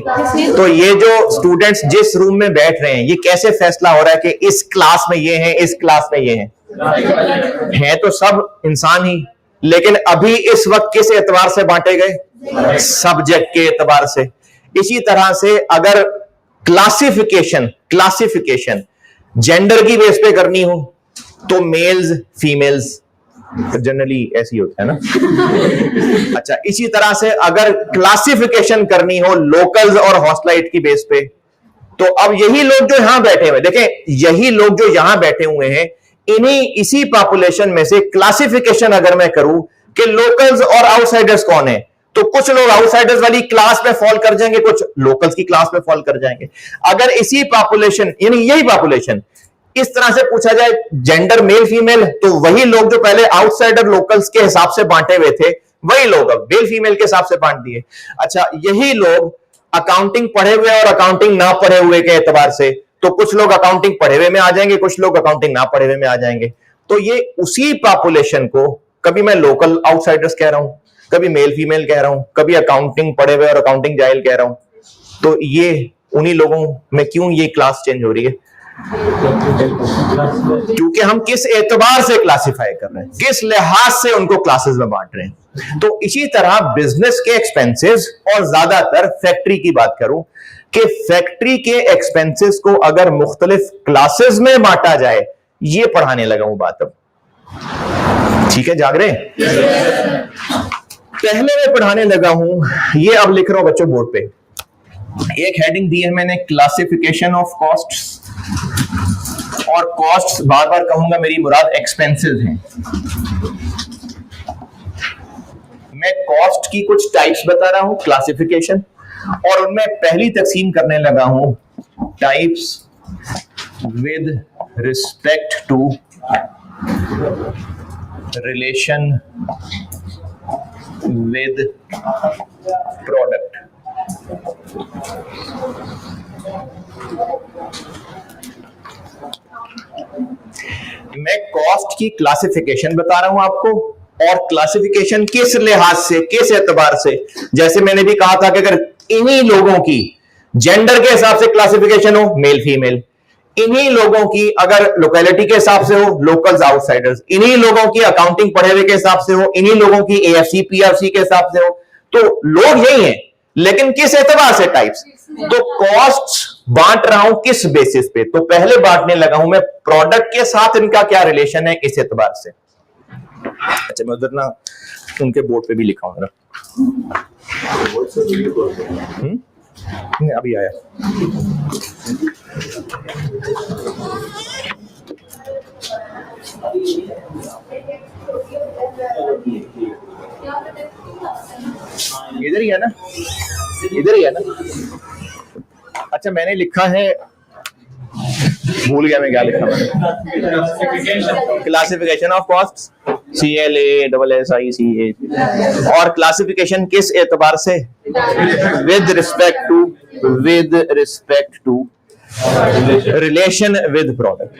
तो ये जो स्टूडेंट्स जिस रूम में बैठ रहे हैं, ये कैसे फैसला हो रहा है कि इस क्लास में ये हैं, इस क्लास में ये हैं तो सब इंसान ही, लेकिन अभी इस वक्त किस एतबार से बांटे गए? सब्जेक्ट के एतबार से। इसी तरह से अगर क्लासिफिकेशन जेंडर की बेस पे करनी हो तो मेल्स फीमेल्स जनरली ऐसी होता है ना। अच्छा, इसी तरह से अगर क्लासिफिकेशन करनी हो लोकल्स और हॉस्टलाइट की बेस पे, तो अब यही लोग जो यहां बैठे हुए, देखें, यही लोग जो यहां बैठे हुए हैं, इसी पॉपुलेशन में से क्लासिफिकेशन अगर मैं करूं कि लोकल्स और आउटसाइडर्स कौन है, तो कुछ लोग आउटसाइडर्स वाली क्लास में फॉल कर जाएंगे, कुछ लोकल्स की क्लास में फॉल कर जाएंगे। अगर इसी पॉपुलेशन, यानी यही पॉपुलेशन इस तरह से पूछा जाए जेंडर मेल फीमेल, तो वही लोग जो पहले आउटसाइडर लोकल्स के हिसाब से बांटे हुए थे, वही लोग अब मेल फीमेल के हिसाब से बांट दिए। अच्छा, यही लोग अकाउंटिंग पढ़े हुए और अकाउंटिंग ना पढ़े हुए के एतबार से, तो कुछ लोग अकाउंटिंग पढ़े हुए में आ जाएंगे, कुछ लोग अकाउंटिंग ना पढ़े हुए में आ जाएंगे। तो ये उसी पॉपुलेशन को कभी मैं लोकल आउटसाइडर्स कह रहा हूं, कभी मेल फीमेल कह रहा हूं, कभी अकाउंटिंग पढ़े हुए और अकाउंटिंग जाहिल कह रहा हूं। तो ये उन्हीं लोगों में क्यों ये क्लास चेंज हो रही है? क्योंकि हम किस एतबार से क्लासिफाई कर रहे हैं, किस लिहाज से उनको क्लासेस में बांट रहे हैं। तो इसी तरह बिजनेस के एक्सपेंसेस, और ज्यादातर फैक्ट्री की बात करूं कि फैक्ट्री के एक्सपेंसेस को अगर मुख्तलिफ क्लासेस में बांटा जाए, ये पढ़ाने लगा हूं बात अब। ठीक है, जाग रहे हैं? पहले मैं पढ़ाने लगा हूं, ये अब लिख रहा हूं बच्चों बोर्ड पे, एक हेडिंग दी है मैंने, क्लासिफिकेशन ऑफ कॉस्ट्स। और कॉस्ट्स बार बार कहूंगा, मेरी मुराद एक्सपेंसेस हैं। मैं कॉस्ट की कुछ टाइप्स बता रहा हूं, क्लासिफिकेशन, और उनमें पहली तकसीम करने लगा हूं types with respect to relation with product. मैं कॉस्ट की क्लासिफिकेशन बता रहा हूं आपको, और क्लासिफिकेशन किस लिहाज से, किस एतबार से। जैसे मैंने भी कहा था कि अगर इन्हीं लोगों की जेंडर के हिसाब से क्लासिफिकेशन हो, मेल फीमेल, इन्हीं लोगों की अगर लोकेलिटी के हिसाब से हो, लोकल्स आउटसाइडर्स, इन्हीं लोगों की अकाउंटिंग पढ़े हुए के हिसाब से हो, इन्हीं लोगों की एएफसी पीआरसी के हिसाब से हो, तो लोग यही हैं, लेकिन किस एतबार से टाइप्स। तो कॉस्ट बांट रहा हूं किस बेसिस पे, तो पहले बांटने लगा हूं मैं प्रोडक्ट के साथ इनका क्या रिलेशन है, इस एतबार से। अच्छा, मैं उधर ना उनके बोर्ड पे भी लिखा हूं ना, अभी आया। इधर ही है ना, इधर ही है ना। अच्छा, मैंने लिखा है, भूल गया मैं क्या लिखा मैंने, क्लासिफिकेशन ऑफ कॉस्ट्स, CLASSICA। और क्लासिफिकेशन किस एतबार से? With respect to relation with product.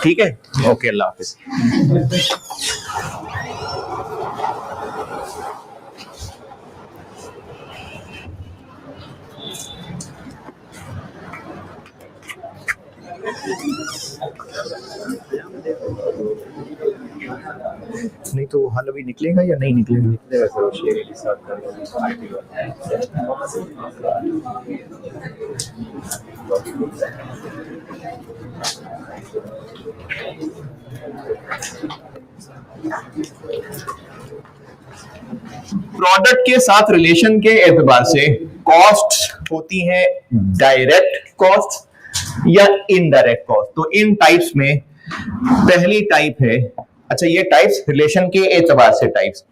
ठीक है, ओके, अल्लाह हाफिज। नहीं तो हल अभी निकलेगा या नहीं निकलेगा? प्रोडक्ट के साथ रिलेशन के एतबार से कॉस्ट होती है डायरेक्ट कॉस्ट या इनडायरेक्ट कॉस्ट। तो इन टाइप्स में पहली टाइप है, अच्छा ये टाइप्स रिलेशन के एतबार से टाइप्स,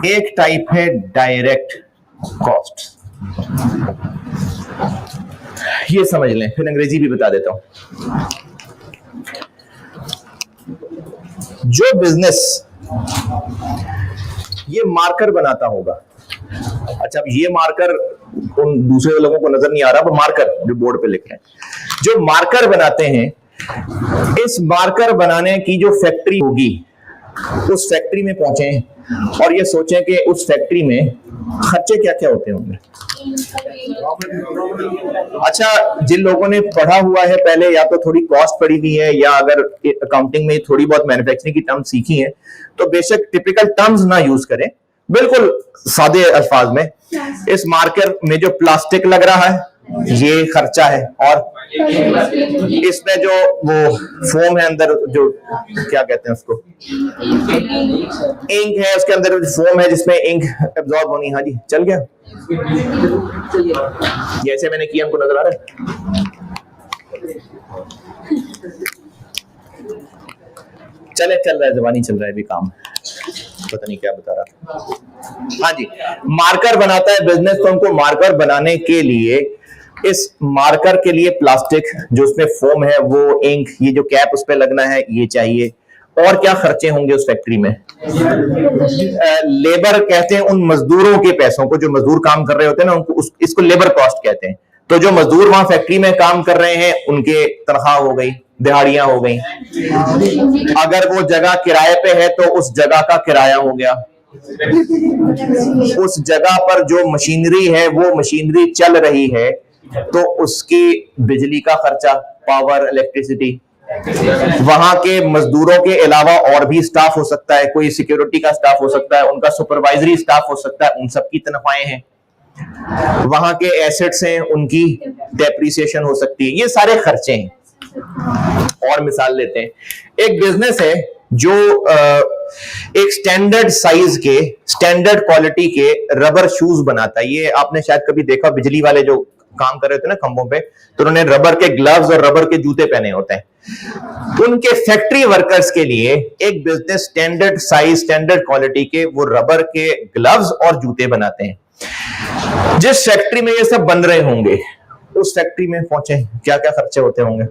एक टाइप है डायरेक्ट कॉस्ट, ये समझ लें, फिर अंग्रेजी भी बता देता हूं। जो बिजनेस ये मार्कर बनाता होगा, अच्छा अब ये मार्कर उन दूसरे लोगों को नजर नहीं आ रहा, वो मार्कर जो बोर्ड पे लिख रहे हैं, जो मार्कर बनाते हैं, इस मार्कर बनाने की जो फैक्ट्री होगी, उस फैक्ट्री में पहुंचे और ये सोचें कि उस फैक्ट्री में खर्चे क्या क्या होते होंगे। अच्छा, जिन लोगों ने पढ़ा हुआ है पहले, या तो थोड़ी कॉस्ट पढ़ी हुई है, या अगर अकाउंटिंग में थोड़ी बहुत मैन्युफैक्चरिंग की टर्म्स सीखी है, तो बेशक टिपिकल टर्म्स ना यूज करें, बिल्कुल सादे अल्फाज में। इस मार्कर में जो प्लास्टिक लग रहा है ये खर्चा है, और इसमें जो वो फोम है अंदर, जो क्या कहते हैं उसको, इंक है, उसके अंदर जो फोम है जिसमें इंक एब्जॉर्ब होनी, हाँ जी चल गया, जैसे मैंने किया हमको नजर आ रहा है, चल रहा है, जबानी चल रहा है, भी काम पता नहीं क्या बता रहा। हाँ जी, मार्कर बनाता है बिजनेस, तो उनको मार्कर बनाने के लिए, इस मार्कर के लिए प्लास्टिक जो उसमें फोम है, वो इंक, ये जो कैप उस पे लगना है, ये चाहिए। और क्या खर्चे होंगे उस फैक्ट्री में? लेबर कहते हैं उन मजदूरों के पैसों को, जो मजदूर काम कर रहे होते हैं ना, उनको इसको लेबर कॉस्ट कहते हैं। तो जो मजदूर वहां फैक्ट्री में काम कर रहे हैं, उनके तनख्वाह हो गई, दिहाड़ियां हो गई। अगर वो जगह किराए पे है तो उस जगह का किराया हो गया। उस जगह पर जो मशीनरी है, वो मशीनरी चल रही है, तो उसकी बिजली का खर्चा, पावर, इलेक्ट्रिसिटी। वहां के मजदूरों के अलावा और भी स्टाफ हो सकता है, कोई सिक्योरिटी का स्टाफ हो सकता है, उनका सुपरवाइजरी स्टाफ हो सकता है, उन सबकी तनख्वाहें हैं। वहां के एसेट्स हैं, उनकी डेप्रिसिएशन हो सकती है, ये सारे खर्चे हैं। और मिसाल लेते हैं, एक बिजनेस है जो एक स्टैंडर्ड साइज के, स्टैंडर्ड क्वालिटी के रबर शूज बनाता है। ये आपने शायद कभी देखा, बिजली वाले जो काम कर रहे थे ना खंभों पे, तो उन्होंने रबर के ग्लव्स और रबर के जूते पहने होते हैं। उनके फैक्ट्री वर्कर्स के लिए एक business standard size, standard quality के वो रबर के ग्लव्स और जूते बनाते हैं। जिस फैक्ट्री में ये सब बन रहे होंगे, उस फैक्ट्री में पहुंचे, क्या क्या खर्चे होते होंगे?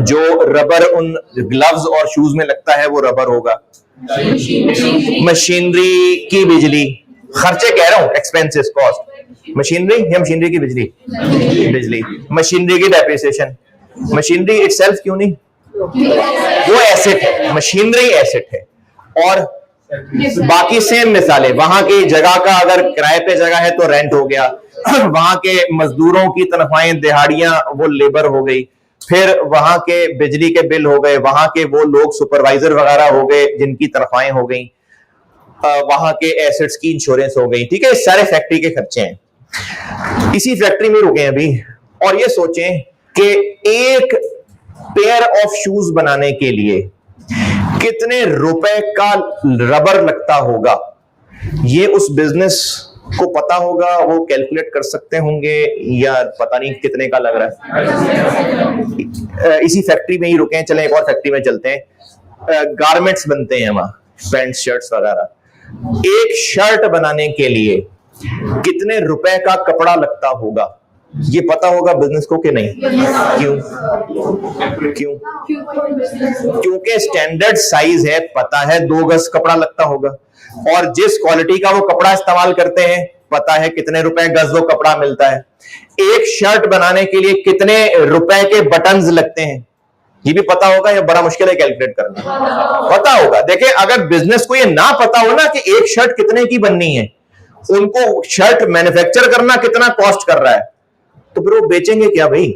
जो रबर उन ग्लव्स और शूज में लगता है, वो रबर होगा। मशीनरी की बिजली, खर्चे कह रहा हूं, एक्सपेंसेस, कॉस्ट। मशीनरी या मशीनरी की बिजली? बिजली। मशीनरी की डेप्रिसिएशन, मशीनरी इटसेल्फ क्यों नहीं, वो एसेट है, मशीनरी एसेट है। और बाकी सेम मिसालें, वहां की जगह का अगर किराए पे जगह है तो रेंट हो गया, वहां के मजदूरों की तनख्वाहें, दिहाड़ियां, वो लेबर हो गई, फिर वहां के बिजली के बिल हो गए, वहां के वो लोग सुपरवाइजर वगैरह हो गए जिनकी तनख्वाहें हो गई, वहां के एसेट्स की इंश्योरेंस हो गई। ठीक है, इस सारे फैक्ट्री के खर्चे हैं। इसी फैक्ट्री में रुके अभी, और ये सोचें कि एक पेयर ऑफ शूज बनाने के लिए कितने रुपए का रबर लगता होगा, ये उस बिजनेस को पता होगा, वो कैलकुलेट कर सकते होंगे, या पता नहीं कितने का लग रहा है। इसी फैक्ट्री में ही रुके हैं, चलें एक और फैक्ट्री में चलते हैं। गारमेंट्स बनते हैं वहां, पैंट शर्ट्स वगैरह। एक शर्ट बनाने के लिए कितने रुपए का कपड़ा लगता होगा, ये पता होगा बिजनेस को कि नहीं? क्यों? क्योंकि स्टैंडर्ड साइज है, पता है 2 गज कपड़ा लगता होगा, और जिस क्वालिटी का वो कपड़ा इस्तेमाल करते हैं पता है कितने रुपए गज वो कपड़ा मिलता है। एक शर्ट बनाने के लिए कितने रुपए के बटन्स लगते हैं ये भी पता होगा, या बड़ा मुश्किल है कैलकुलेट करना? पता होगा। देखिए अगर बिजनेस को ये ना पता हो ना कि एक शर्ट कितने की बननी है, उनको शर्ट मैन्युफैक्चर करना कितना कॉस्ट कर रहा है, तो फिर वो बेचेंगे क्या भाई?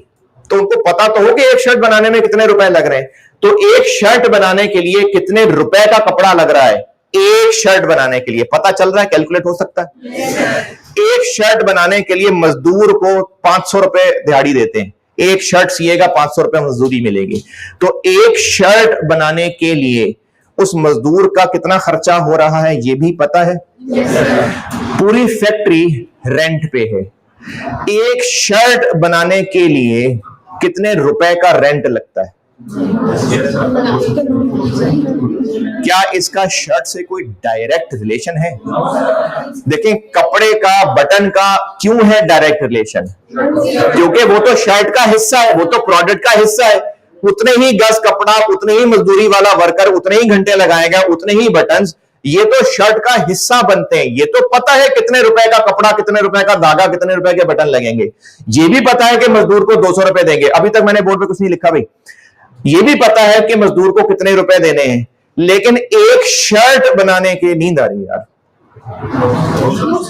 तो उनको पता तो हो कि एक शर्ट बनाने में कितने रुपए लग रहे हैं। तो एक शर्ट बनाने के लिए कितने रुपए का कपड़ा लग रहा है, एक शर्ट बनाने के लिए पता चल रहा है, कैलकुलेट हो सकता है। एक शर्ट बनाने के लिए मजदूर को 500 रुपए दिहाड़ी देते हैं, एक शर्ट सिएगा 500 रुपए मजदूरी मिलेगी। तो एक शर्ट बनाने के लिए उस मजदूर का कितना खर्चा हो रहा है ये भी पता है। पूरी फैक्ट्री रेंट पे है। एक शर्ट बनाने के लिए कितने रुपए का रेंट लगता है? क्या इसका शर्ट से कोई डायरेक्ट रिलेशन है? देखें कपड़े का बटन का क्यों है डायरेक्ट रिलेशन? क्योंकि वो तो शर्ट का हिस्सा है, वो तो प्रोडक्ट का हिस्सा है। उतने ही गज कपड़ा, उतने ही मजदूरी वाला वर्कर, उतने ही घंटे लगाएगा, उतने ही बटन्स, ये तो शर्ट का हिस्सा बनते हैं। ये तो पता है कितने रुपए का कपड़ा, कितने रुपए का धागा, कितने रुपए के बटन लगेंगे। ये भी पता है कि मजदूर को 200 रुपए देंगे। अभी तक मैंने बोर्ड पे कुछ नहीं लिखा भाई। ये भी पता है कि मजदूर को कितने रुपए देने हैं, लेकिन एक शर्ट बनाने की नींद आ रही है यार,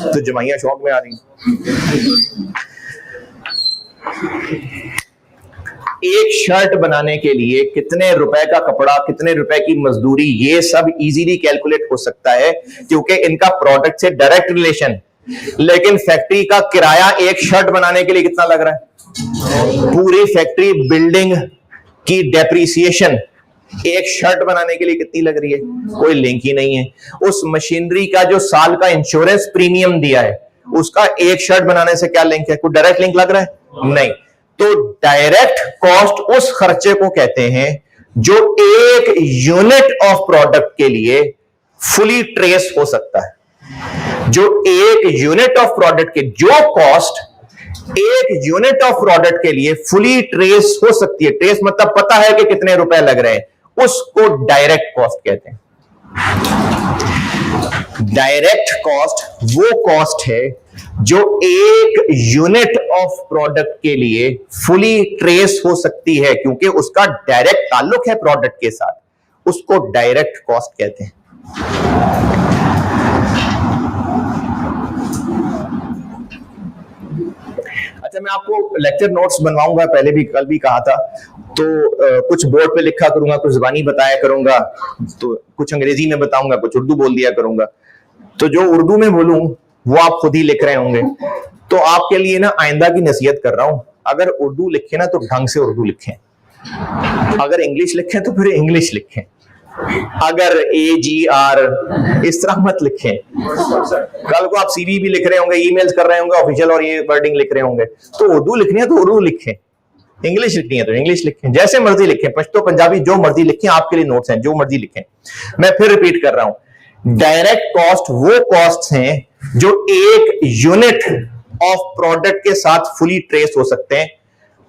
तो जमाइया शौक में आ रही। एक शर्ट बनाने के लिए कितने रुपए का कपड़ा, कितने रुपए की मजदूरी, ये सब इजीली कैलकुलेट हो सकता है क्योंकि इनका प्रोडक्ट से डायरेक्ट रिलेशन। लेकिन फैक्ट्री का किराया एक शर्ट बनाने के लिए कितना लग रहा है? पूरी फैक्ट्री बिल्डिंग की डेप्रिसिएशन एक शर्ट बनाने के लिए कितनी लग रही है? कोई लिंक ही नहीं है। उस मशीनरी का जो साल का इंश्योरेंस प्रीमियम दिया है उसका एक शर्ट बनाने से क्या लिंक है? कोई डायरेक्ट लिंक लग रहा है? नहीं। तो डायरेक्ट कॉस्ट उस खर्चे को कहते हैं जो एक यूनिट ऑफ प्रोडक्ट के लिए फुली ट्रेस हो सकता है। जो एक यूनिट ऑफ प्रोडक्ट के जो कॉस्ट एक यूनिट ऑफ प्रोडक्ट के लिए फुली ट्रेस हो सकती है, ट्रेस मतलब पता है कि कितने रुपए लग रहे हैं, उसको डायरेक्ट कॉस्ट कहते हैं। डायरेक्ट कॉस्ट वो कॉस्ट है जो एक यूनिट ऑफ प्रोडक्ट के लिए फुली ट्रेस हो सकती है क्योंकि उसका डायरेक्ट ताल्लुक है प्रोडक्ट के साथ, उसको डायरेक्ट कॉस्ट कहते हैं। अच्छा, मैं आपको लेक्चर नोट्स बनवाऊंगा, पहले भी कल भी कहा था, तो कुछ बोर्ड पे लिखा करूंगा, कुछ जुबानी बताया करूंगा, तो कुछ अंग्रेजी में बताऊंगा, कुछ उर्दू बोल दिया करूंगा। तो जो उर्दू में बोलूं वो आप खुद ही लिख रहे होंगे। तो आपके लिए ना आइंदा की नसीहत कर रहा हूं, अगर उर्दू लिखे ना तो ढंग से उर्दू लिखें, अगर इंग्लिश लिखें तो फिर इंग्लिश लिखें, अगर AGR इस तरह मत लिखें। कल को आप CV भी लिख रहे होंगे, ईमेल्स कर रहे होंगे ऑफिशियल और ये वर्डिंग लिख रहे होंगे, तो उर्दू लिखनी है तो उर्दू लिखें, इंग्लिश लिखनी है तो इंग्लिश लिखें, जैसे मर्जी लिखें, पश्तो पंजाबी जो मर्जी लिखें, आपके लिए नोट्स हैं, जो मर्जी लिखें। मैं फिर रिपीट कर रहा हूं, डायरेक्ट कॉस्ट वो कॉस्ट हैं जो एक यूनिट ऑफ प्रोडक्ट के साथ फुली ट्रेस हो सकते हैं,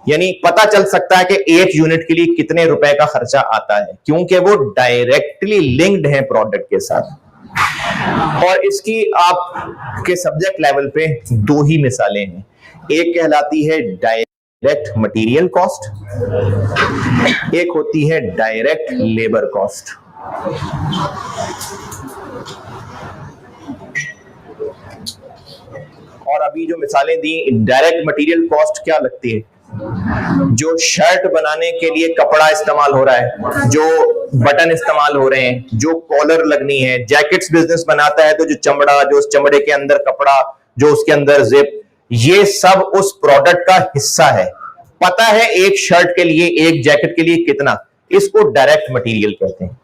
यानी पता चल सकता है कि एक यूनिट के लिए कितने रुपए का खर्चा आता है क्योंकि वो डायरेक्टली लिंक्ड है प्रोडक्ट के साथ। और इसकी आपके सब्जेक्ट लेवल पे दो ही मिसालें हैं, एक कहलाती है डायरेक्ट मटेरियल कॉस्ट, एक होती है डायरेक्ट लेबर कॉस्ट। और अभी जो मिसालें दी, डायरेक्ट मटेरियल कॉस्ट क्या लगती है? जो शर्ट बनाने के लिए कपड़ा इस्तेमाल हो रहा है, जो बटन इस्तेमाल हो रहे हैं, जो कॉलर लगनी है, जैकेट्स बिजनेस बनाता है तो जो चमड़ा, जो उस चमड़े के अंदर कपड़ा, जो उसके अंदर जिप, ये सब उस प्रोडक्ट का हिस्सा है। पता है एक शर्ट के लिए, एक जैकेट के लिए कितना, इसको डायरेक्ट मटेरियल कहते हैं।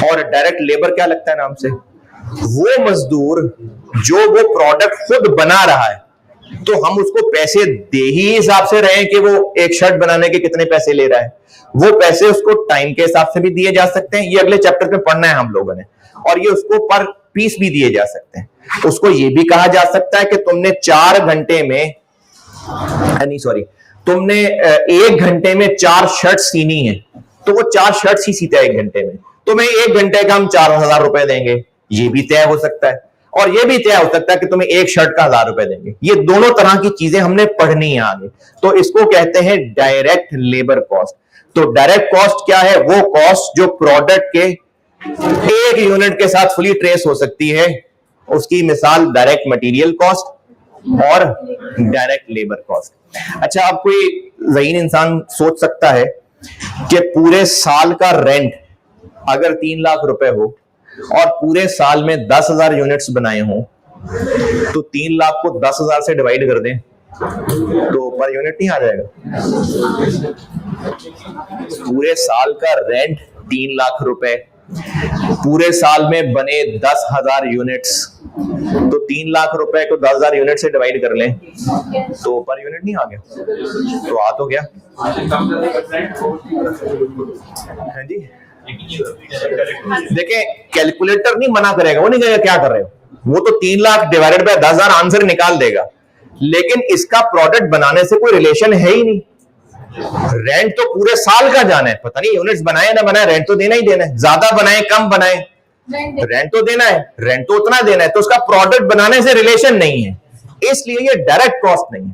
और डायरेक्ट लेबर क्या लगता है नाम से? वो मजदूर जो वो प्रोडक्ट खुद बना रहा है, तो हम उसको पैसे दे ही हिसाब से रहे हैं कि वो एक शर्ट बनाने के कितने पैसे ले रहा है। वो पैसे उसको टाइम के हिसाब से भी दिए जा सकते हैं, ये अगले चैप्टर में पढ़ना है हम लोगों ने, और ये उसको पर पीस भी दिए जा सकते हैं। उसको ये भी कहा जा सकता है कि तुमने 4 घंटे में, नहीं सॉरी, तुमने 1 घंटे में 4 शर्ट सीनी है, तो वो 4 शर्ट ही सीता है 1 घंटे में, तुम्हें 1 घंटे का हम 4000 रुपए देंगे, ये भी तय हो सकता है। और ये भी तय हो सकता है कि तुम्हें एक शर्ट का 1000 रुपए देंगे। ये दोनों तरह की चीजें हमने पढ़नी है आगे। तो इसको कहते हैं डायरेक्ट लेबर कॉस्ट। तो डायरेक्ट कॉस्ट क्या है? वो कॉस्ट जो प्रोडक्ट के एक यूनिट के साथ फुली ट्रेस हो सकती है, उसकी मिसाल डायरेक्ट मटेरियल कॉस्ट और डायरेक्ट लेबर कॉस्ट। अच्छा, अब कोई ज़हीन इंसान सोच सकता है कि पूरे साल का रेंट अगर 3 लाख रुपए हो और पूरे साल में 10,000 यूनिट्स बनाए हो, तो 3 लाख को 10,000 से डिवाइड कर दें तो पर यूनिट नहीं आ जाएगा। पूरे साल का रेंट 3 लाख रुपए, पूरे साल में बने 10,000 यूनिट्स, तो 3 लाख रुपए को 10,000 यूनिट से डिवाइड कर लें तो पर यूनिट नहीं आ गया, तो आ तो गया। हाँ जी, देखें कैलकुलेटर नहीं मना करेगा, वो नहीं कहेगा क्या कर रहे हो, वो तो 3 लाख डिवाइडेड बाय 10,000 आंसर निकाल देगा, लेकिन इसका प्रोडक्ट बनाने से कोई रिलेशन है ही नहीं। रेंट तो पूरे साल का जाना है, पता नहीं यूनिट्स बनाए ना बनाए, रेंट तो देना ही देना है, ज्यादा बनाए कम बनाए रेंट तो देना है, रेंट तो उतना देना है, तो उसका प्रोडक्ट बनाने से रिलेशन नहीं है, इसलिए ये डायरेक्ट कॉस्ट नहीं है।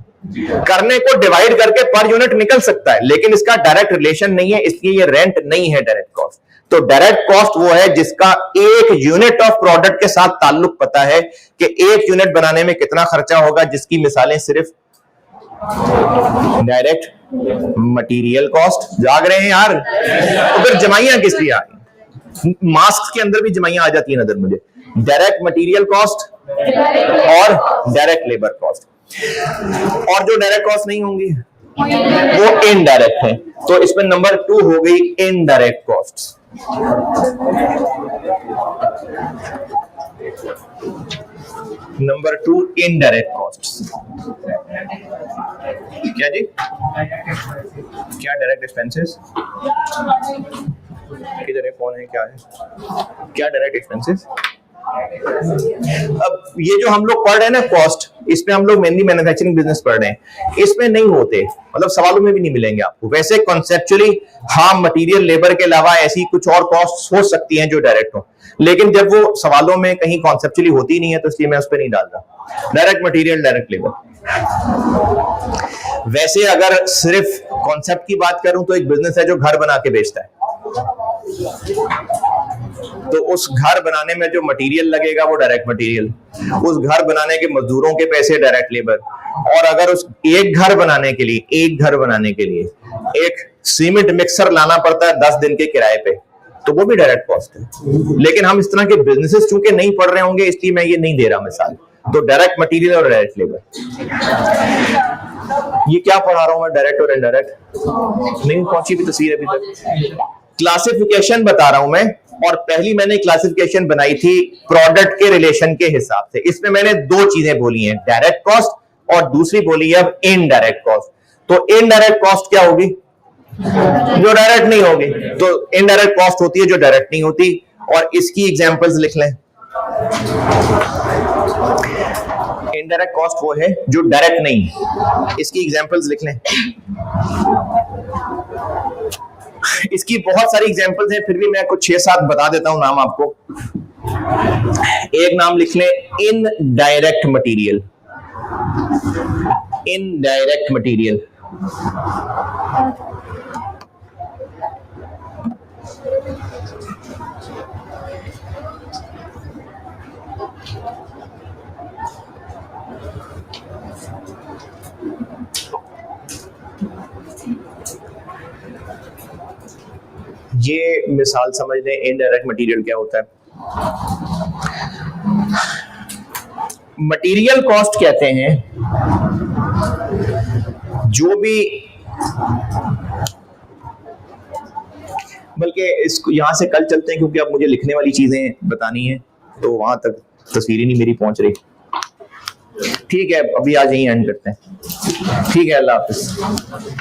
करने को डिवाइड करके पर यूनिट निकल सकता है, लेकिन इसका डायरेक्ट रिलेशन नहीं है, इसलिए ये रेंट नहीं है डायरेक्ट कॉस्ट। तो डायरेक्ट कॉस्ट वो है जिसका एक यूनिट ऑफ प्रोडक्ट के साथ ताल्लुक पता है कि एक यूनिट बनाने में कितना खर्चा होगा, जिसकी मिसालें सिर्फ डायरेक्ट मटेरियल कॉस्ट। जाग रहे हैं यार? तो फिर जमाइयां किस लिए आ रही? मास्क के अंदर भी जमाइयां आ जाती है नजर मुझे, डायरेक्ट मटेरियल कॉस्ट और डायरेक्ट लेबर कॉस्ट। और जो डायरेक्ट कॉस्ट नहीं होंगी वो इनडायरेक्ट है, तो इसमें नंबर 2 हो गई indirect cost. Number 2 indirect cost. क्या जी? क्या डायरेक्ट एक्सपेंसेस? किधर है, कौन है, क्या है, क्या डायरेक्ट एक्सपेंसेस? अब ये जो हम लोग पढ़ रहे हैं ना कॉस्ट, इसमें हम लोग मेनली मैन्युफैक्चरिंग बिजनेस पढ़ रहे हैं, इसमें नहीं होते, मतलब सवालों में भी नहीं मिलेंगे आपको। वैसे कॉन्सेप्चुअली हाँ, मटेरियल लेबर के अलावा ऐसी कुछ और कॉस्ट हो सकती हैं जो डायरेक्ट हो, लेकिन जब वो सवालों में कहीं कॉन्सेप्चुअली होती नहीं है तो इसलिए मैं उस पर नहीं डालता। Direct material, direct labour. वैसे अगर सिर्फ कॉन्सेप्ट की बात करूं तो एक बिजनेस है जो घर बना के बेचता है, तो उस घर बनाने में जो मटेरियल लगेगा वो डायरेक्ट मटेरियल, उस घर बनाने के मजदूरों के पैसे डायरेक्ट लेबर, और अगर उस एक घर बनाने के लिए एक सीमेंट मिक्सर लाना पड़ता है 10 दिन के किराए पे, तो वो भी डायरेक्ट कॉस्ट है। लेकिन हम इस तरह के बिजनेसेस चूंकि नहीं पढ़ रहे होंगे, इसलिए मैं ये नहीं दे रहा मिसाल। तो डायरेक्ट मटेरियल और डायरेक्ट लेबर। ये क्या पढ़ा रहा हूं मैं, डायरेक्ट और इनडायरेक्ट? नहीं पहुंची भी तस्वीर अभी तक। क्लासिफिकेशन बता रहा हूं मैं, और पहली मैंने क्लासिफिकेशन बनाई थी प्रोडक्ट के रिलेशन के हिसाब से। इसमें मैंने 2 चीजें बोली हैं, डायरेक्ट कॉस्ट और दूसरी बोली है अब इनडायरेक्ट कॉस्ट। तो इनडायरेक्ट कॉस्ट क्या होगी? जो डायरेक्ट नहीं होगी। तो इनडायरेक्ट कॉस्ट होती है जो डायरेक्ट नहीं होती, और इसकी एग्जांपल्स लिख लें। इनडायरेक्ट कॉस्ट वो है जो डायरेक्ट नहीं, इसकी एग्जांपल्स लिख लें। इसकी बहुत सारी एग्जांपल्स हैं, फिर भी मैं कुछ 6-7 बता देता हूं नाम आपको। एक नाम लिख लें, इनडायरेक्ट मटेरियल। इनडायरेक्ट मटेरियल, ये मिसाल समझ लें इनडायरेक्ट मटेरियल क्या होता है। मटेरियल कॉस्ट कहते हैं जो भी, बल्कि इसको यहां से कल चलते हैं क्योंकि अब मुझे लिखने वाली चीजें बतानी है, तो वहां तक तस्वीर ही नहीं मेरी पहुंच रही। ठीक है, अभी आज यहीं एंड करते हैं। ठीक है, अल्लाह हाफिज।